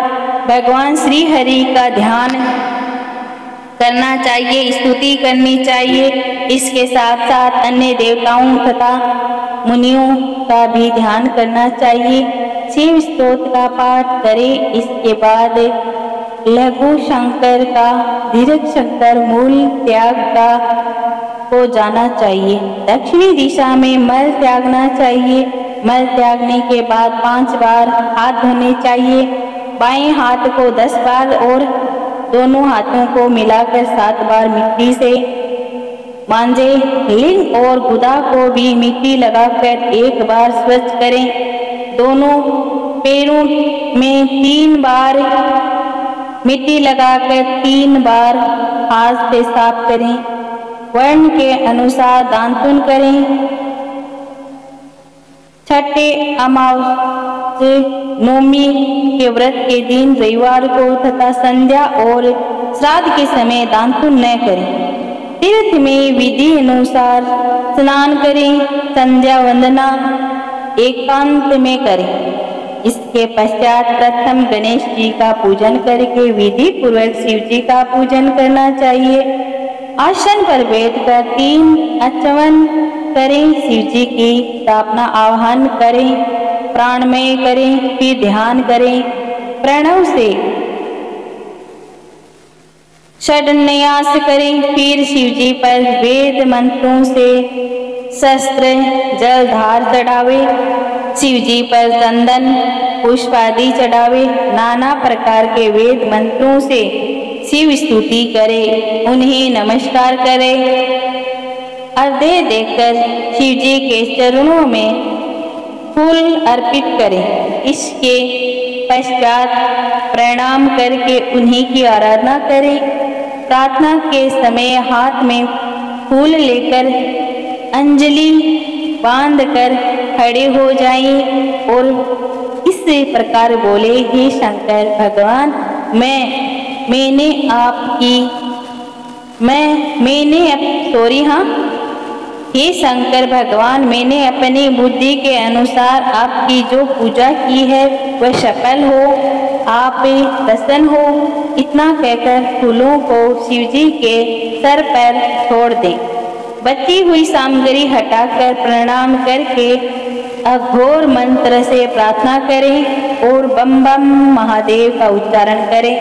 भगवान श्री हरि का ध्यान करना चाहिए, स्तुति करनी चाहिए। इसके साथ साथ अन्य देवताओं तथा मुनियों का भी ध्यान करना चाहिए। शिव स्तोत्र का पाठ करें। इसके बाद लघु शंकर का, दीर्घ शंकर, मूल त्याग का को जाना चाहिए। दक्षिणी दिशा में मल त्यागना चाहिए। मल त्यागने के बाद 5 बार हाथ धोने चाहिए। बाएं हाथ को 10 बार और दोनों हाथों को मिलाकर 7 बार मिट्टी से मांजे। लिंग और गुदा को भी मिट्टी लगाकर 1 बार स्वच्छ करें। दोनों पैरों में 3 बार मिट्टी लगाकर 3 बार हाथ से साफ करें। वर्ण के अनुसार दांतुन करें। छठे अमावस्या नवमी के व्रत के दिन रविवार को तथा संध्या और श्राद्ध के समय दांतुन न करें। तीर्थ में विधि अनुसार स्नान करें। संध्या वंदना एकांत में करें। इसके पश्चात प्रथम गणेश जी का पूजन करके विधि पूर्वक शिव जी का पूजन करना चाहिए। आसन पर बैठकर 3 आचमन करें। शिव जी की स्थापना आह्वान करें, प्राणमय करें, फिर ध्यान करें। प्रणव से षडन्यास करें, फिर शिव जी पर वेद मंत्रों से शस्त्र जलधार चढ़ावे। शिव जी पर चंदन पुष्प आदि चढ़ावे। नाना प्रकार के वेद मंत्रों से शिव स्तुति करे, उन्हें नमस्कार करे। अर्घ्य देकर शिव जी के चरणों में फूल अर्पित करें। इसके पश्चात प्रणाम करके उन्हीं की आराधना करें। प्रार्थना के समय हाथ में फूल लेकर अंजलि बांधकर खड़े हो जाएं और इस प्रकार बोले, हे शंकर भगवान, हे शंकर भगवान, मैंने अपनी बुद्धि के अनुसार आपकी जो पूजा की है वह सफल हो, आप प्रसन्न हो। इतना कहकर फूलों को शिव जी के सर पर छोड़ दें। बची हुई सामग्री हटाकर प्रणाम करके अघोर मंत्र से प्रार्थना करें और बम बम महादेव का उच्चारण करें।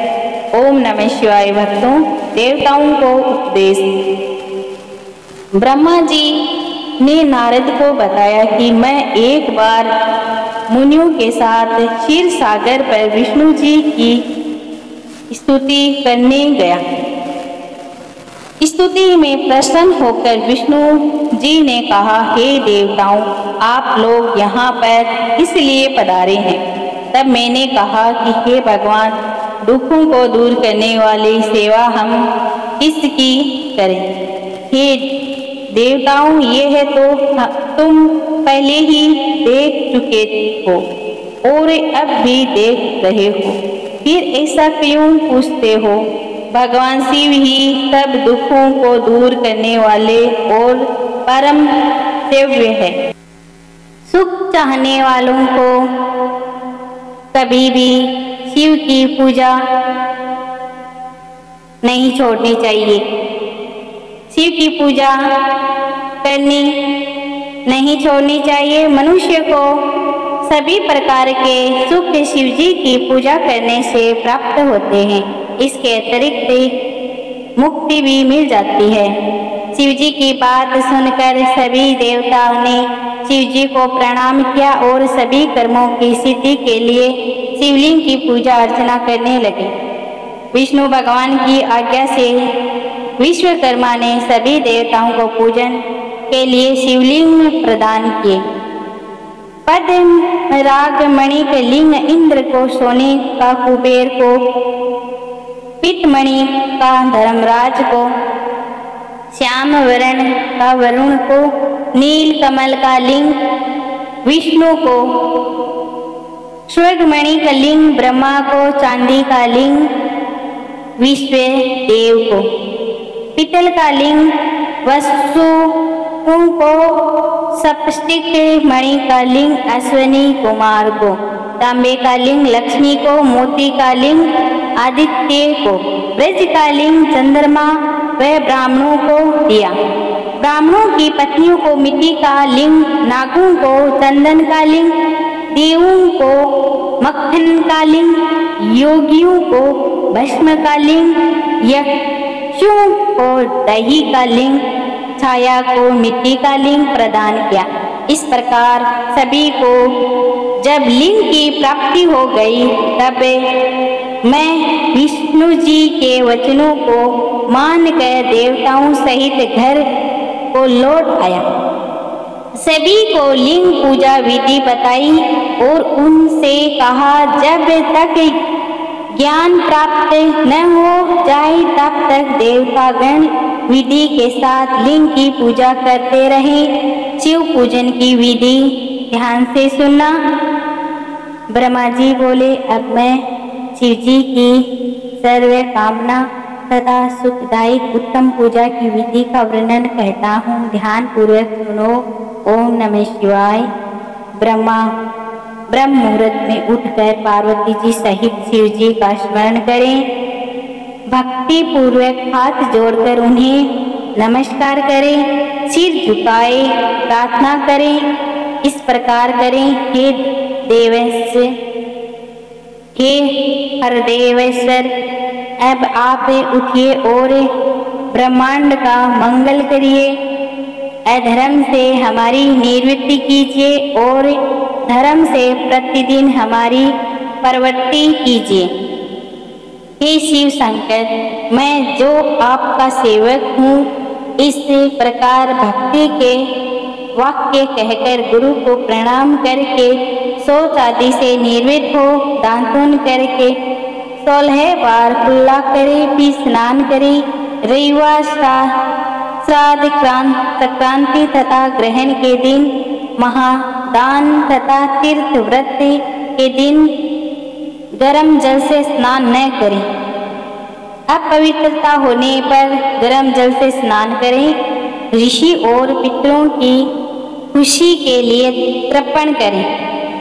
ओम नमः शिवाय। भक्तों, देवताओं को उपदेश। ब्रह्मा जी ने नारद को बताया कि मैं एक बार मुनियों के साथ क्षीर सागर पर विष्णु जी की स्तुति करने गया। स्तुति में प्रसन्न होकर विष्णु जी ने कहा, हे देवताओं, आप लोग यहाँ पर इसलिए पधारे हैं। तब मैंने कहा कि हे भगवान, दुखों को दूर करने वाली सेवा हम किसकी करें? हे देवताओं, ये है तो तुम पहले ही देख चुके हो और अब भी देख रहे हो, फिर ऐसा क्यों पूछते हो? भगवान शिव ही सब दुखों को दूर करने वाले और परम सेव्य है। सुख चाहने वालों को कभी भी शिव की पूजा नहीं छोड़नी चाहिए। शिव की पूजा करनी नहीं छोड़नी चाहिए। मनुष्य को सभी प्रकार के सुख शिव जी की पूजा करने से प्राप्त होते हैं। इसके अतिरिक्त मुक्ति भी मिल जाती है। शिव जी की बात सुनकर सभी देवताओं ने शिव जी को प्रणाम किया और सभी कर्मों की सिद्धि के लिए शिवलिंग की पूजा अर्चना करने लगे। विष्णु भगवान की आज्ञा से विश्वकर्मा ने सभी देवताओं को पूजन के लिए शिवलिंग प्रदान किए। पद्म राग मणि के लिंग इंद्र को, सोने का कुबेर को, पीतमणि का धर्मराज को, श्याम वर्ण का वरुण को, नील कमल का लिंग विष्णु को, स्वर्गमणि का लिंग ब्रह्मा को, चांदी का लिंग विश्व देव को, पीतल का लिंग वसु को, सप्तस्टिक मणि का लिंग अश्विनी कुमार को, तांबे का लिंग लक्ष्मी को, मोती का लिंग आदित्य को, ब्रज का लिंग चंद्रमा व ब्राह्मणों को दिया। ब्राह्मणों की पत्नियों को मिट्टी का लिंग, नागों को चंदन का लिंग, देवों को मक्खन का लिंग, योगियों को भस्म का लिंग, यक्षों को दही का लिंग, छाया को मिट्टी का लिंग प्रदान किया। इस प्रकार सभी को जब लिंग की प्राप्ति हो गई तब मैं विष्णु जी के वचनों को मानकर देवताओं सहित घर को लौट आया। सभी को लिंग पूजा विधि बताई और उनसे कहा जब तक ज्ञान प्राप्त न हो जाए तब तक देवतागण विधि के साथ लिंग की पूजा करते रहे। शिव पूजन की विधि ध्यान से सुनना। ब्रह्मा जी बोले, अब मैं शिव जी की सर्व कामना तथा सुखदायक उत्तम पूजा की विधि का वर्णन कहता हूँ, ध्यान पूर्वक सुनो। ओम नमः शिवाय। ब्रह्म मुहूर्त में उठकर पार्वती जी सहित शिव जी का स्मरण करें। भक्ति पूर्वक हाथ जोड़कर उन्हें नमस्कार करें, सिर झुकाए प्रार्थना करें। इस प्रकार करें, हे देवेश्वर, हे हरदेवेश्वर, अब आप उठिए और ब्रह्मांड का मंगल करिए। अधर्म से हमारी निवृत्ति कीजिए और धर्म से प्रतिदिन हमारी प्रवृत्ति कीजिए। हे शिव शंकर, मैं जो आपका सेवक हूँ, इस प्रकार भक्ति के वाक्य कहकर गुरु को प्रणाम करके शौच आदि से निर्वृत्त हो दांतन करके 16 बार कुल्ला करे, फिर स्नान करे। रविवार श्राद्ध संक्रांति तथा ग्रहण के दिन, महादान तथा तीर्थ व्रत के दिन गर्म जल से स्नान न करें। अपवित्रता होने पर गर्म जल से स्नान करें। ऋषि और पितरों की खुशी के लिए तर्पण करें।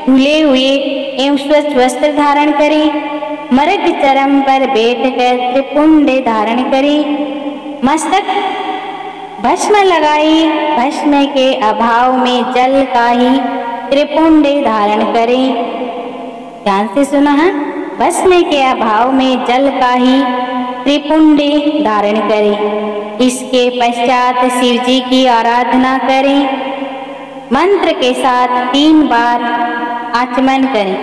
धुले हुए एवं स्वच्छ वस्त्र धारण करें। मृग चरम पर बैठकर त्रिपुंड धारण करें। मस्तक भस्म लगाए। भस्म के अभाव में जल का ही त्रिपुंड धारण करें। ध्यान से सुना है। भस्म के अभाव में जल का ही त्रिपुंड धारण करें। इसके पश्चात शिव जी की आराधना करें। मंत्र के साथ 3 बार आचमन करें।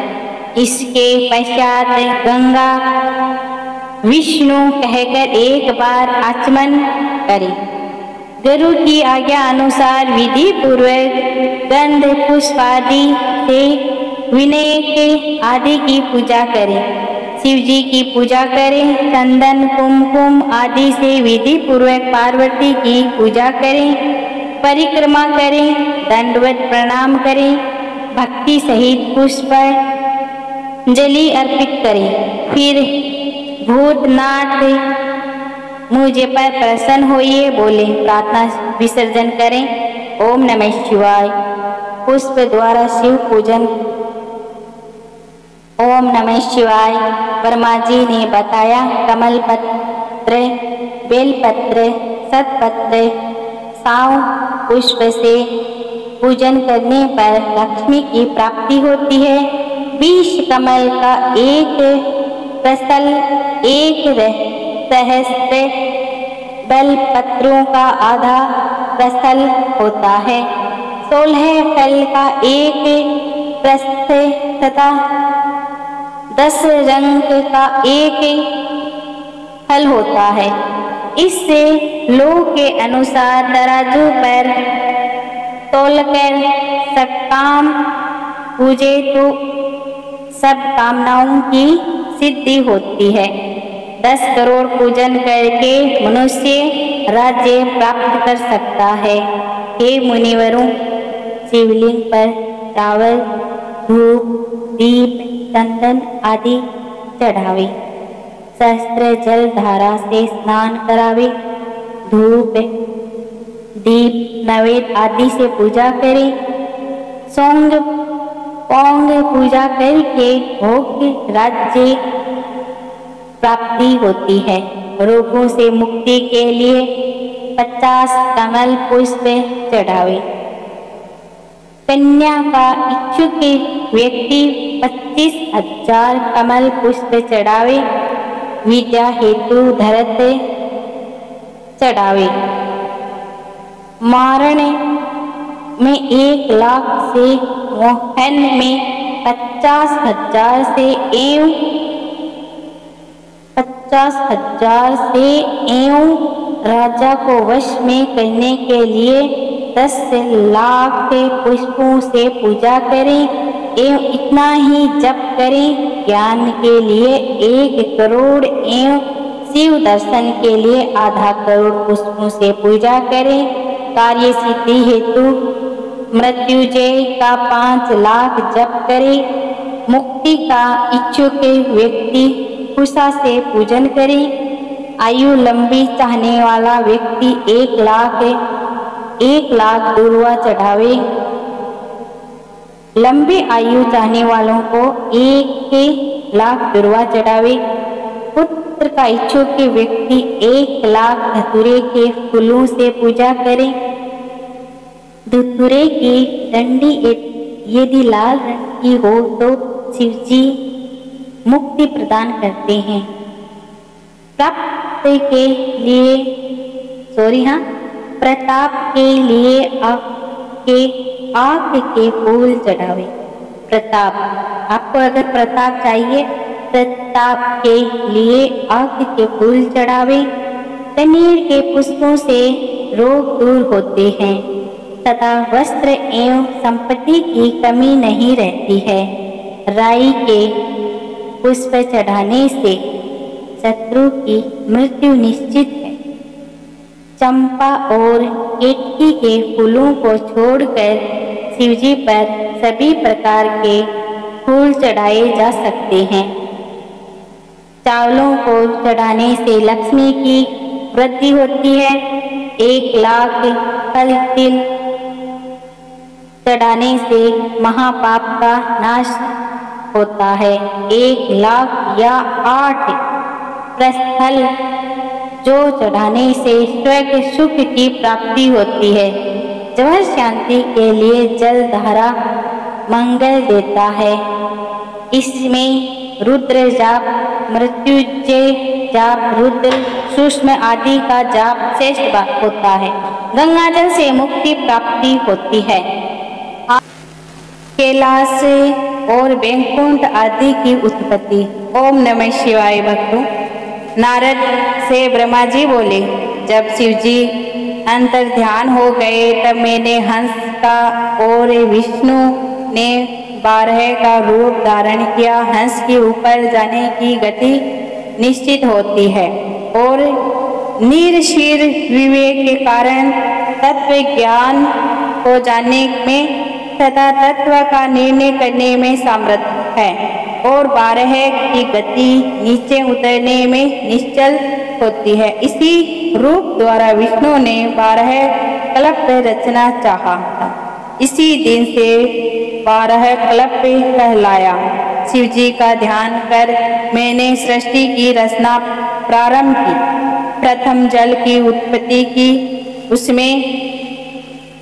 इसके पश्चात गंगा विष्णु कहकर 1 बार आचमन करें। गुरु की आज्ञा अनुसार विधि पूर्वक गंध पुष्प आदि से विनायक आदि की पूजा करें। शिव जी की पूजा करें। चंदन कुमकुम आदि से विधि पूर्वक पार्वती की पूजा करें। परिक्रमा करें। दंडवत प्रणाम करें। भक्ति सहित पुष्प जली अर्पित करें। फिर भूतनाथ मुझे पर प्रसन्न होइए बोले प्रार्थना विसर्जन करें। ओम नमः शिवाय। पुष्प द्वारा शिव पूजन। ओम नमः शिवाय। ब्रह्मा जी ने बताया, कमल पत्र, बेलपत्र, सतपत्र, साव पुष्प से पूजन करने पर लक्ष्मी की प्राप्ति होती है। 20 कमल का एक प्रस्थल, 1 सहस्त्र बेल पत्रों का आधा प्रस्थल होता है। 16 फल का एक प्रस्थ तथा 10 रंग का एक फल होता है। इससे लोक के अनुसार तराजू पर तोलकर सब काम पूजे तो सब कामनाओं की सिद्धि होती है। 10 करोड़ पूजन करके मनुष्य राज्य प्राप्त कर सकता है। हे मुनिवरों, शिवलिंग पर चावल, धूप, दीप, चंदन आदि चढ़ावे। सहस्त्र जल धारा से स्नान करावे। धूप, दीप, नैवेद्य आदि से पूजा करें। सोंग पोंग पूजा करके भोग राज्य प्राप्ति होती है। रोगों से मुक्ति के लिए 50 कमल पुष्प चढ़ावे। कन्या का इच्छुक व्यक्ति 25,000 कमल पुष्प चढ़ावे। विद्या हेतु धरत चढ़ावे। मारण में 1 लाख से मोहन में 50,000 से एवं 50,000 से एवं राजा को वश में करने के लिए 10 लाख पुष्पों से पूजा करें एवं इतना ही जप करें। ज्ञान के लिए 1 करोड़ एवं शिव दर्शन के लिए आधा करोड़ पुष्पों से पूजा करें। कार्य सिद्धि हेतु मृत्युंजय का 5 लाख जप करें। मुक्ति का इच्छुक व्यक्ति कुशा से पूजन करे। आयु लंबी चाहने वाला व्यक्ति 1 लाख दुर्वा चढ़ावे। लंबी आयु चाहने वालों को 1 लाख दुर्वा चढ़ावे। पुत्र का इच्छुक व्यक्ति 1 लाख धतूरे के फूलों से पूजा करे। धतूरे की डंडी यदि लाल रंग की हो तो शिवजी मुक्ति प्रदान करते हैं। प्रताप के लिए आग के फूल चढ़ावे। प्रताप, आपको अगर प्रताप चाहिए, प्रताप के लिए आग के फूल चढ़ावे। कनेर के पुष्पों से रोग दूर होते हैं तथा वस्त्र एवं संपत्ति की कमी नहीं रहती है। राई के पुष्प चढ़ाने से शत्रु की मृत्यु निश्चित है। चंपा और केतकी के फूलों को छोड़कर शिवजी पर सभी प्रकार के फूल चढ़ाए जा सकते हैं। चावलों को चढ़ाने से लक्ष्मी की वृद्धि होती है। 1 लाख फल तिल चढ़ाने से महापाप का नाश होता है। 1 लाख या 8 प्रस्थल जो चढ़ाने से स्वर्ग सुख की प्राप्ति होती है। जवर शांति के लिए जल धारा मंगल देता है। इसमें रुद्र जाप, मृत्युंजय जाप, रुद्र सूक्ष्म आदि का जाप श्रेष्ठ होता है। गंगाजल से मुक्ति प्राप्ति होती है। कैलाश और वैकुंठ आदि की उत्पत्ति। ओम नमः शिवाय। भक्तों, नारद से ब्रह्मा जी बोले, जब शिवजी अंतर ध्यान हो गए तब मैंने हंस का और विष्णु ने 12 का रूप धारण किया। हंस के ऊपर जाने की गति निश्चित होती है और निरशीर विवेक के कारण तत्व ज्ञान को जानने में तथा तत्व का निर्णय करने में समर्थ है और 12 की गति नीचे उतरने में निश्चल होती है। इसी रूप द्वारा विष्णु ने 12 कल्प रचना चाहा था। इसी दिन से 12 कल्प कहलाया। शिवजी का ध्यान कर मैंने सृष्टि की रचना प्रारंभ की। प्रथम जल की उत्पत्ति की।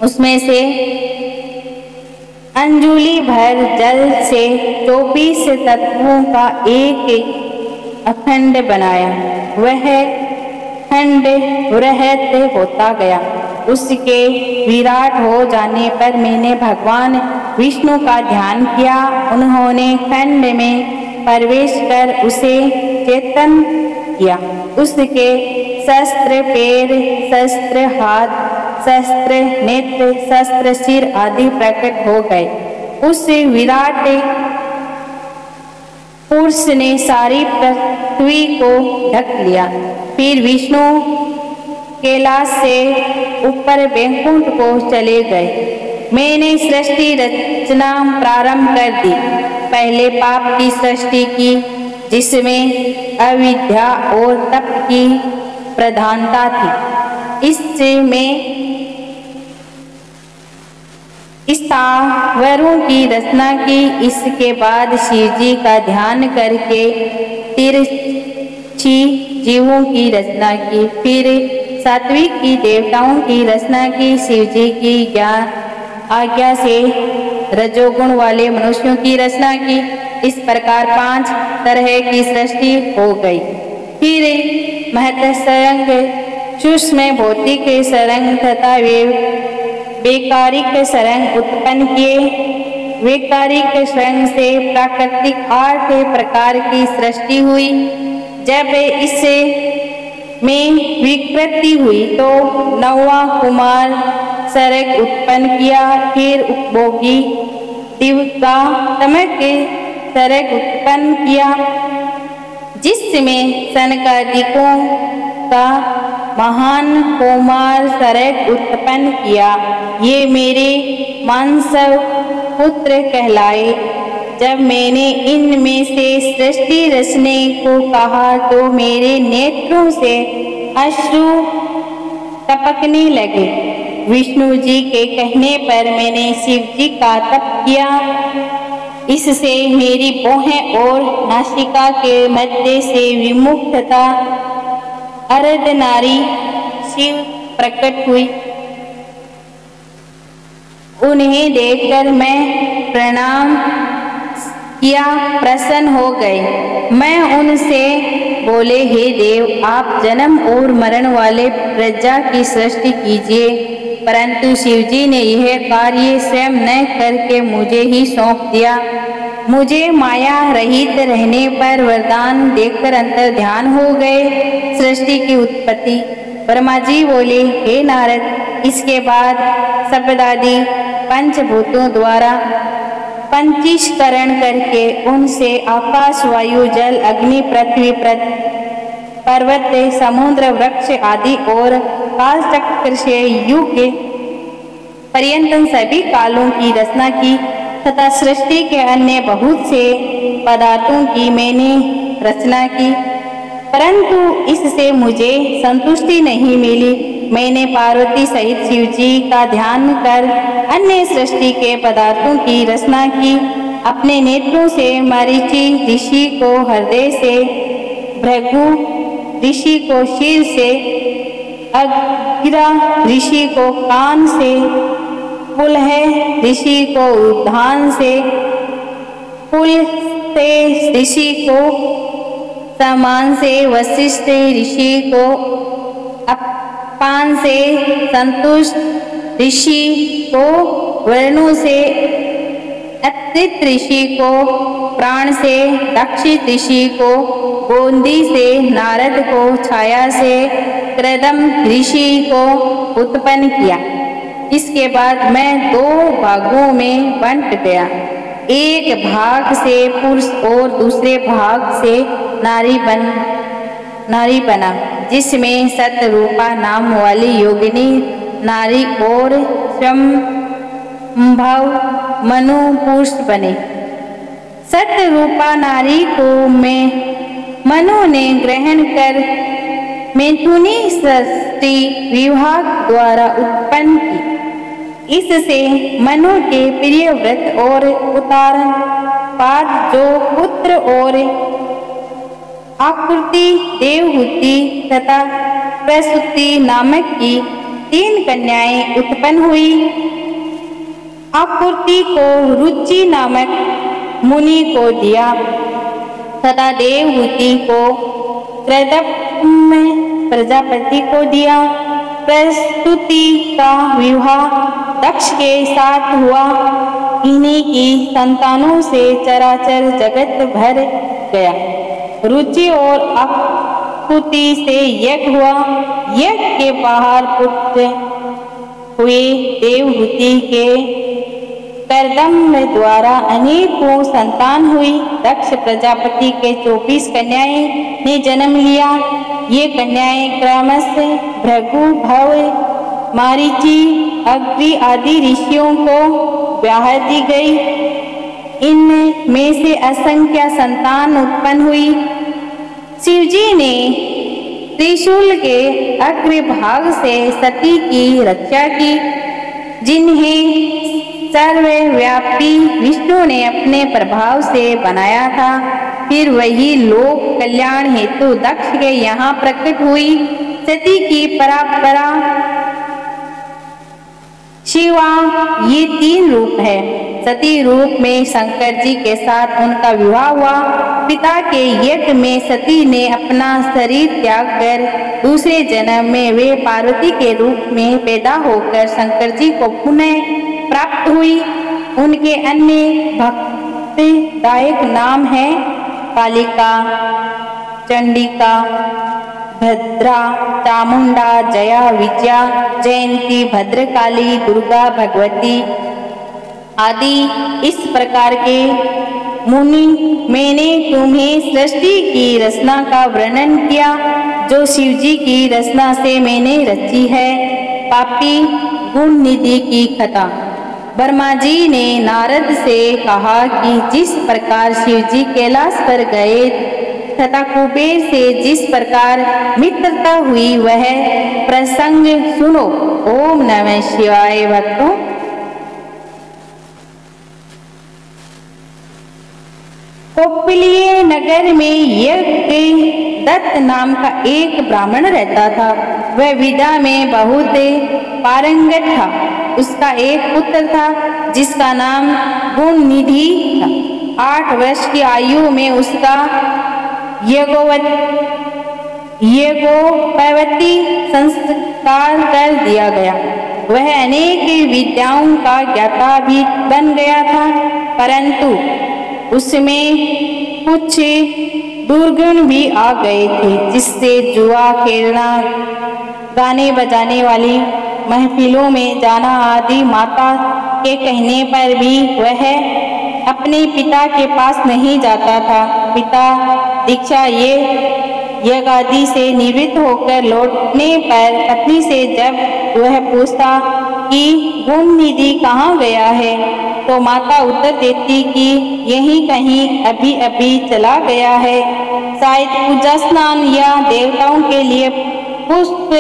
उसमें से अंजुलि भर जल से 24 तत्वों का एक अखंड बनाया। वह खंड बृहत होता गया। उसके विराट हो जाने पर मैंने भगवान विष्णु का ध्यान किया। उन्होंने खंड में प्रवेश कर उसे चेतन किया। उसके शस्त्र पैर, शस्त्र हाथ, शस्त्र नेत्र, शस्त्र सिर आदि प्रकट हो गए। उस विराट पुरुष ने सारी पृथ्वी को ढक लिया। फिर विष्णु कैलाश से ऊपर वैकुंठ को चले गए। मैंने सृष्टि रचना प्रारंभ कर दी। पहले पाप की सृष्टि की, जिसमें अविद्या और तप की प्रधानता थी। इसमें स्थावरों की रचना की। इसके बाद शिवजी का ध्यान करके तिरछी जीवों की रचना की। फिर सात्विक की देवताओं की रचना की। शिवजी की आज्ञा से रजोगुण वाले मनुष्यों की रचना की। इस प्रकार 5 तरह की सृष्टि हो गई। फिर महत सरंग, सूक्ष्म भौतिक सरंग तथा वैकारिक सरंग उत्पन्न किए। वैकारिक सरंग से प्राकृतिक 8 प्रकार की सृष्टि हुई। जब इससे में विकृति हुई तो 9वां कुमार सरग उत्पन्न किया। फिर उपभोगी दिव्या तमक सरग उत्पन्न किया, जिसमें सनकादिकों का महान कुमार सरग उत्पन्न किया। ये मेरे मानसव पुत्र कहलाए। जब मैंने इनमें से सृष्टि रचने को कहा तो मेरे नेत्रों से अश्रु टपकने लगे। विष्णु जी के कहने पर मैंने शिव जी का तप किया। इससे मेरी भौहें और नासिका के मध्य से विमुख तथा अर्धनारी शिव प्रकट हुई। उन्हें देखकर मैं प्रणाम किया, प्रसन्न हो गए। मैं उनसे बोले, हे देव, आप जन्म और मरण वाले प्रजा की सृष्टि कीजिए। परंतु शिवजी ने यह कार्य स्वयं न करके मुझे ही सौंप दिया। मुझे माया रहित रहने पर वरदान देकर अंतर ध्यान हो गए। सृष्टि की उत्पत्ति। ब्रह्मा जी बोले, हे नारद, इसके बाद शब्दादि पंचभूतों द्वारा पंचीकरण करके उनसे आकाश, वायु, जल, अग्नि, पृथ्वी, पर्वत, समुद्र, वृक्ष आदि और काल चक्र से युग पर्यंत सभी कालों की रचना की तथा सृष्टि के अन्य बहुत से पदार्थों की मैंने रचना की। परंतु इससे मुझे संतुष्टि नहीं मिली। मैंने पार्वती सहित शिव जी का ध्यान कर अन्य सृष्टि के पदार्थों की रचना की। अपने नेत्रों से मरीचि ऋषि को हृदय से, भृगु ऋषि को शीर से, अग्रा ऋषि को कान से, पुलह ऋषि को उद्धान से, पुलस्त्य ऋषि को समान से, वशिष्ठ ऋषि को अपान से, संतुष्ट ऋषि को वर्णों से, अत्रित ऋषि को प्राण से, दक्षित ऋषि को गोंदी से, नारद को छाया से, कृदम ऋषि को उत्पन्न किया। इसके बाद मैं 2 भागों में बंट गया। एक भाग से पुरुष और दूसरे भाग से नारी बना, जिसमें सतरूपा नाम वाली योगिनी नारी और संभव मनु पुरुष बने। सतरूपा नारी को मनु ने ग्रहण कर मैथुनी सृष्टि विभाग द्वारा उत्पन्न की। इससे मनु के प्रिय व्रत और उतारण पाद जो पुत्र और आकृति, देवहूति तथा प्रसूति नामक की 3 कन्याएं उत्पन्न हुई। आकृति को रुचि नामक मुनि को दिया तथा देवहूति को कृदम प्रजापति को दिया। प्रसूति का विवाह दक्ष के साथ हुआ। इन्हीं की संतानों से चराचर जगत भर गया। रुचि और आकृति से यज्ञ हुआ। यज्ञ के बाहर पुत्र हुए। देवहूति के कर्दम द्वारा अनेकों संतान हुई। दक्ष प्रजापति के 24 कन्याएं ने जन्म लिया। ये कन्याएं क्रमशः भृगु, भव, मारीचि, अग्नि आदि ऋषियों को ब्याह दी गई। इनमें से असंख्य संतान उत्पन्न हुई। शिवजी ने त्रिशूल के अग्रभाग से सती की रक्षा की, जिन्हें सर्वव्यापी विष्णु ने अपने प्रभाव से बनाया था। फिर वही लोक कल्याण हेतु दक्ष के यहाँ प्रकट हुई। सती की परंपरा शिवा ये 3 रूप है। सती रूप में शंकर जी के साथ उनका विवाह हुआ। पिता के यज्ञ में सती ने अपना शरीर त्याग कर दूसरे जन्म में वे पार्वती के रूप में पैदा होकर शंकर जी को पुनः प्राप्त हुई। उनके अन्य भक्तिदायक नाम है कालिका, चंडिका, भद्रा, चामुंडा, जया, विजया, जयंती, भद्रकाली, दुर्गा, भगवती आदि। इस प्रकार के मुनि मैंने तुम्हें सृष्टि की रचना का वर्णन किया जो शिव जी की रचना से मैंने रची है। पापी गुण निधि की कथा। ब्रह्मा जी ने नारद से कहा कि जिस प्रकार शिव जी कैलाश पर गए तथा कुबेर से जिस प्रकार मित्रता हुई वह प्रसंग सुनो। ओम नमः शिवाय। भक्तों, कौपिल्य नगर में यज्ञ दत्त नाम का एक ब्राह्मण रहता था। वह विद्या में बहुत पारंगत था। उसका एक पुत्र था जिसका नाम गुण निधि था। 8 वर्ष की आयु में उसका यज्ञोपवीत संस्कार कर दिया गया। वह अनेक विद्याओं का ज्ञाता भी बन गया था, परंतु उसमें कुछ दुर्गुण भी आ गए थे, जिससे जुआ खेलना, गाने बजाने वाली महफिलों में जाना आदि। माता के कहने पर भी वह अपने पिता के पास नहीं जाता था। पिता दीक्षा यज्ञ आदि से निवृत्त होकर लौटने पर पत्नी से जब वह पूछता कि गुण निधि कहाँ गया है, तो माता उत्तर देती कि यहीं कहीं अभी अभी चला गया है, शायद पूजा स्नान या देवताओं के लिए पुष्प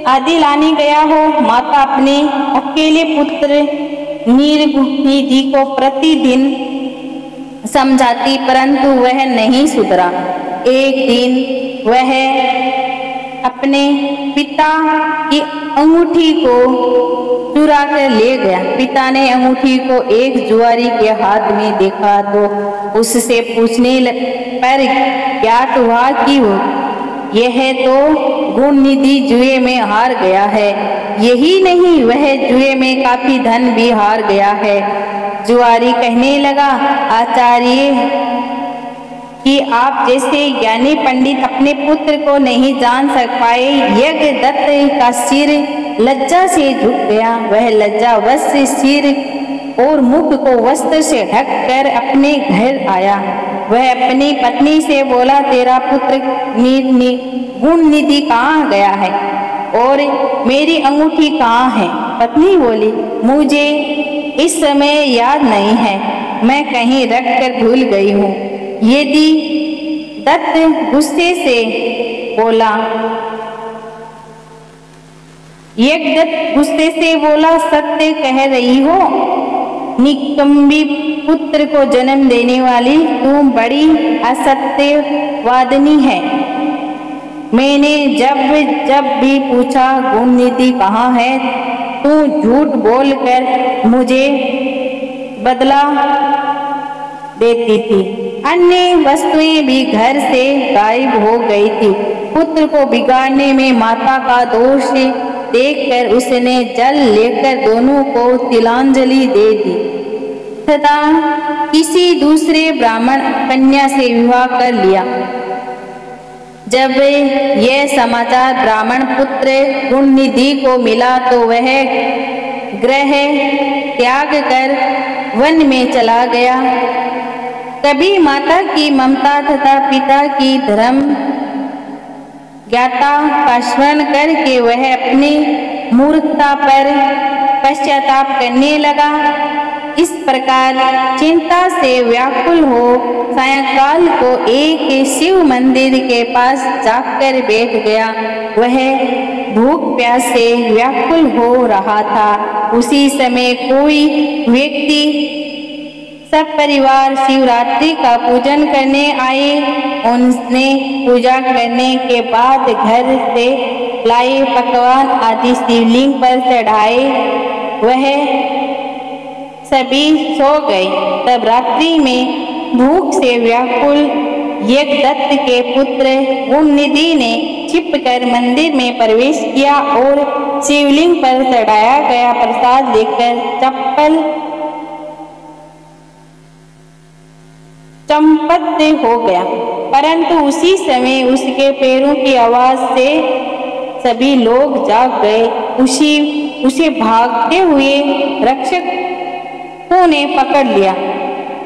आदि लाने गया हो। माता अपने अकेले पुत्र निधि को प्रतिदिन समझाती, परंतु वह नहीं सुधरा। एक दिन वह अपने पिता की अंगूठी को चुरा कर ले गया। पिता ने अंगूठी को एक जुआरी के हाथ में देखा तो उससे पूछने पर ज्ञात हुआ कि यह तो गुण निधि जुए में हार गया है। यही नहीं, वह जुए में काफी धन भी हार गया है। जुआरी कहने लगा, आचार्य कि आप जैसे ज्ञानी पंडित अपने पुत्र को नहीं जान सक पाए। यज्ञ दत्त का सिर लज्जा से झुक गया। वह लज्जावश सिर और मुख को वस्त्र से ढककर अपने घर आया। वह अपनी पत्नी से बोला, तेरा पुत्र गुण निधि कहाँ गया है और मेरी अंगूठी कहाँ है? पत्नी बोली, मुझे इस समय याद नहीं है, मैं कहीं रख कर भूल गई हूँ। यदि दत्त गुस्से से बोला, यज्ञदत्त गुस्से से बोला, सत्य कह रही हो, निकम्मी पुत्र को जन्म देने वाली तुम बड़ी असत्यवादिनी है। मैंने जब भी पूछा गुण निधि कहाँ है, तू झूठ बोलकर मुझे बदला देती थी। अन्य वस्तुएं भी घर से गायब हो गई थी। पुत्र को बिगाड़ने में माता का दोष देखकर उसने जल लेकर दोनों को तिलांजलि दे दी तथा किसी दूसरे ब्राह्मण कन्या से विवाह कर लिया। जब यह समाचार ब्राह्मण पुत्र गुण निधि को मिला तो वह गृह त्याग कर वन में चला गया। तभी माता की ममता तथा पिता की धर्म ज्ञाता का स्मरण करके वह अपनी मूर्खता पर पश्चाताप करने लगा। इस प्रकार चिंता से व्याकुल हो सायंकाल को एक शिव मंदिर के पास जाकर बैठ गया। वह भूख प्यास से व्याकुल हो रहा था। उसी समय कोई व्यक्ति सब परिवार शिवरात्रि का पूजन करने आए। उनने पूजा करने के बाद घर से लाए पकवान आदि शिवलिंग पर चढ़ाए। वह सभी सो गए। तब रात्रि में भूख से व्याकुल यज्ञदत्त के पुत्र गुणनिधि ने छिपकर मंदिर में प्रवेश किया और शिवलिंग पर चढ़ाया गया प्रसाद लेकर चंपत हो गया। परंतु उसी समय उसके पैरों की आवाज से सभी लोग जाग गए। उसे भागते हुए रक्षकों ने पकड़ लिया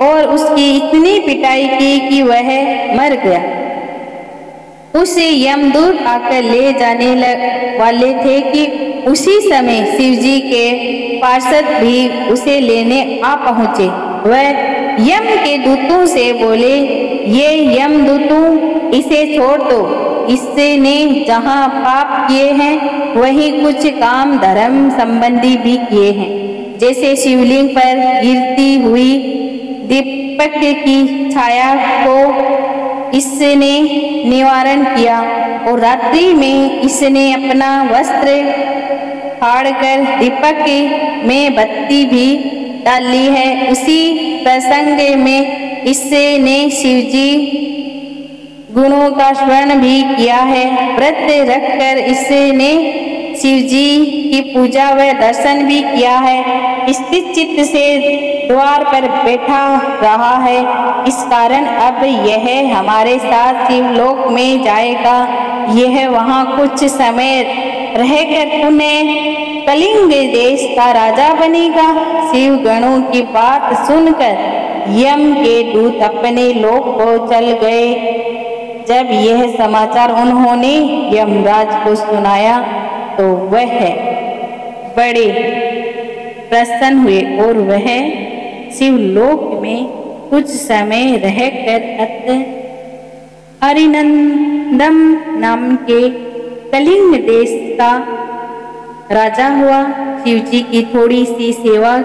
और उसकी इतनी पिटाई की कि वह मर गया। उसे यमदूत आकर ले जाने वाले थे कि उसी समय शिवजी के पार्षद भी उसे लेने आ पहुंचे। वह यम के दूतों से बोले, ये यमदूतों, इसे छोड़ दो। इसने जहाँ पाप किए हैं वहीं कुछ काम धर्म संबंधी भी किए हैं। जैसे शिवलिंग पर गिरती हुई दीपक की छाया को इसने निवारण किया और रात्रि में इसने अपना वस्त्र फाड़कर दीपक में बत्ती भी डाली है। उसी प्रसंग में इसने शिवजी गुणों का स्मरण भी किया है। व्रत रखकर इसने शिवजी की पूजा व दर्शन भी किया है। स्थिर चित्त से द्वार पर बैठा रहा है। इस कारण अब यह हमारे साथ शिवलोक में जाएगा। यह वहाँ कुछ समय रहकर पुनः कलिंग देश का राजा बनेगा। शिव गणों की बात सुनकर यम के दूत अपने लोक को चल गए। जब यह समाचार उन्होंने यमराज को सुनाया तो वह बड़े प्रसन्न हुए और वह शिवलोक में कुछ समय रहकर अरिनंदम नाम के कलिंग देश का राजा हुआ। शिवजी की थोड़ी सी सेवा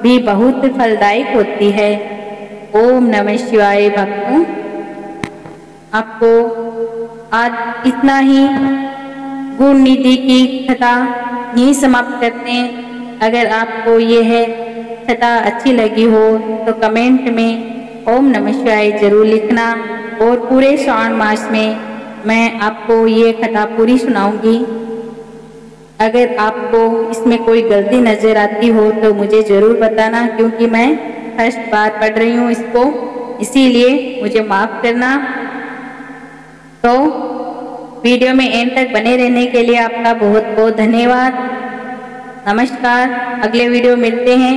भी बहुत फलदायक होती है। ओम नमः शिवाय। भक्तों, आपको आज इतना ही गुणनिधि की कथा यहीं समाप्त करते हैं। अगर आपको यह कथा अच्छी लगी हो तो कमेंट में ओम नमः शिवाय जरूर लिखना। और पूरे श्रावण मास में मैं आपको ये कथा पूरी सुनाऊंगी। अगर आपको इसमें कोई गलती नज़र आती हो तो मुझे ज़रूर बताना, क्योंकि मैं फर्स्ट बार पढ़ रही हूँ इसको, इसीलिए मुझे माफ़ करना। तो वीडियो में एंड तक बने रहने के लिए आपका बहुत बहुत धन्यवाद। नमस्कार। अगले वीडियो मिलते हैं।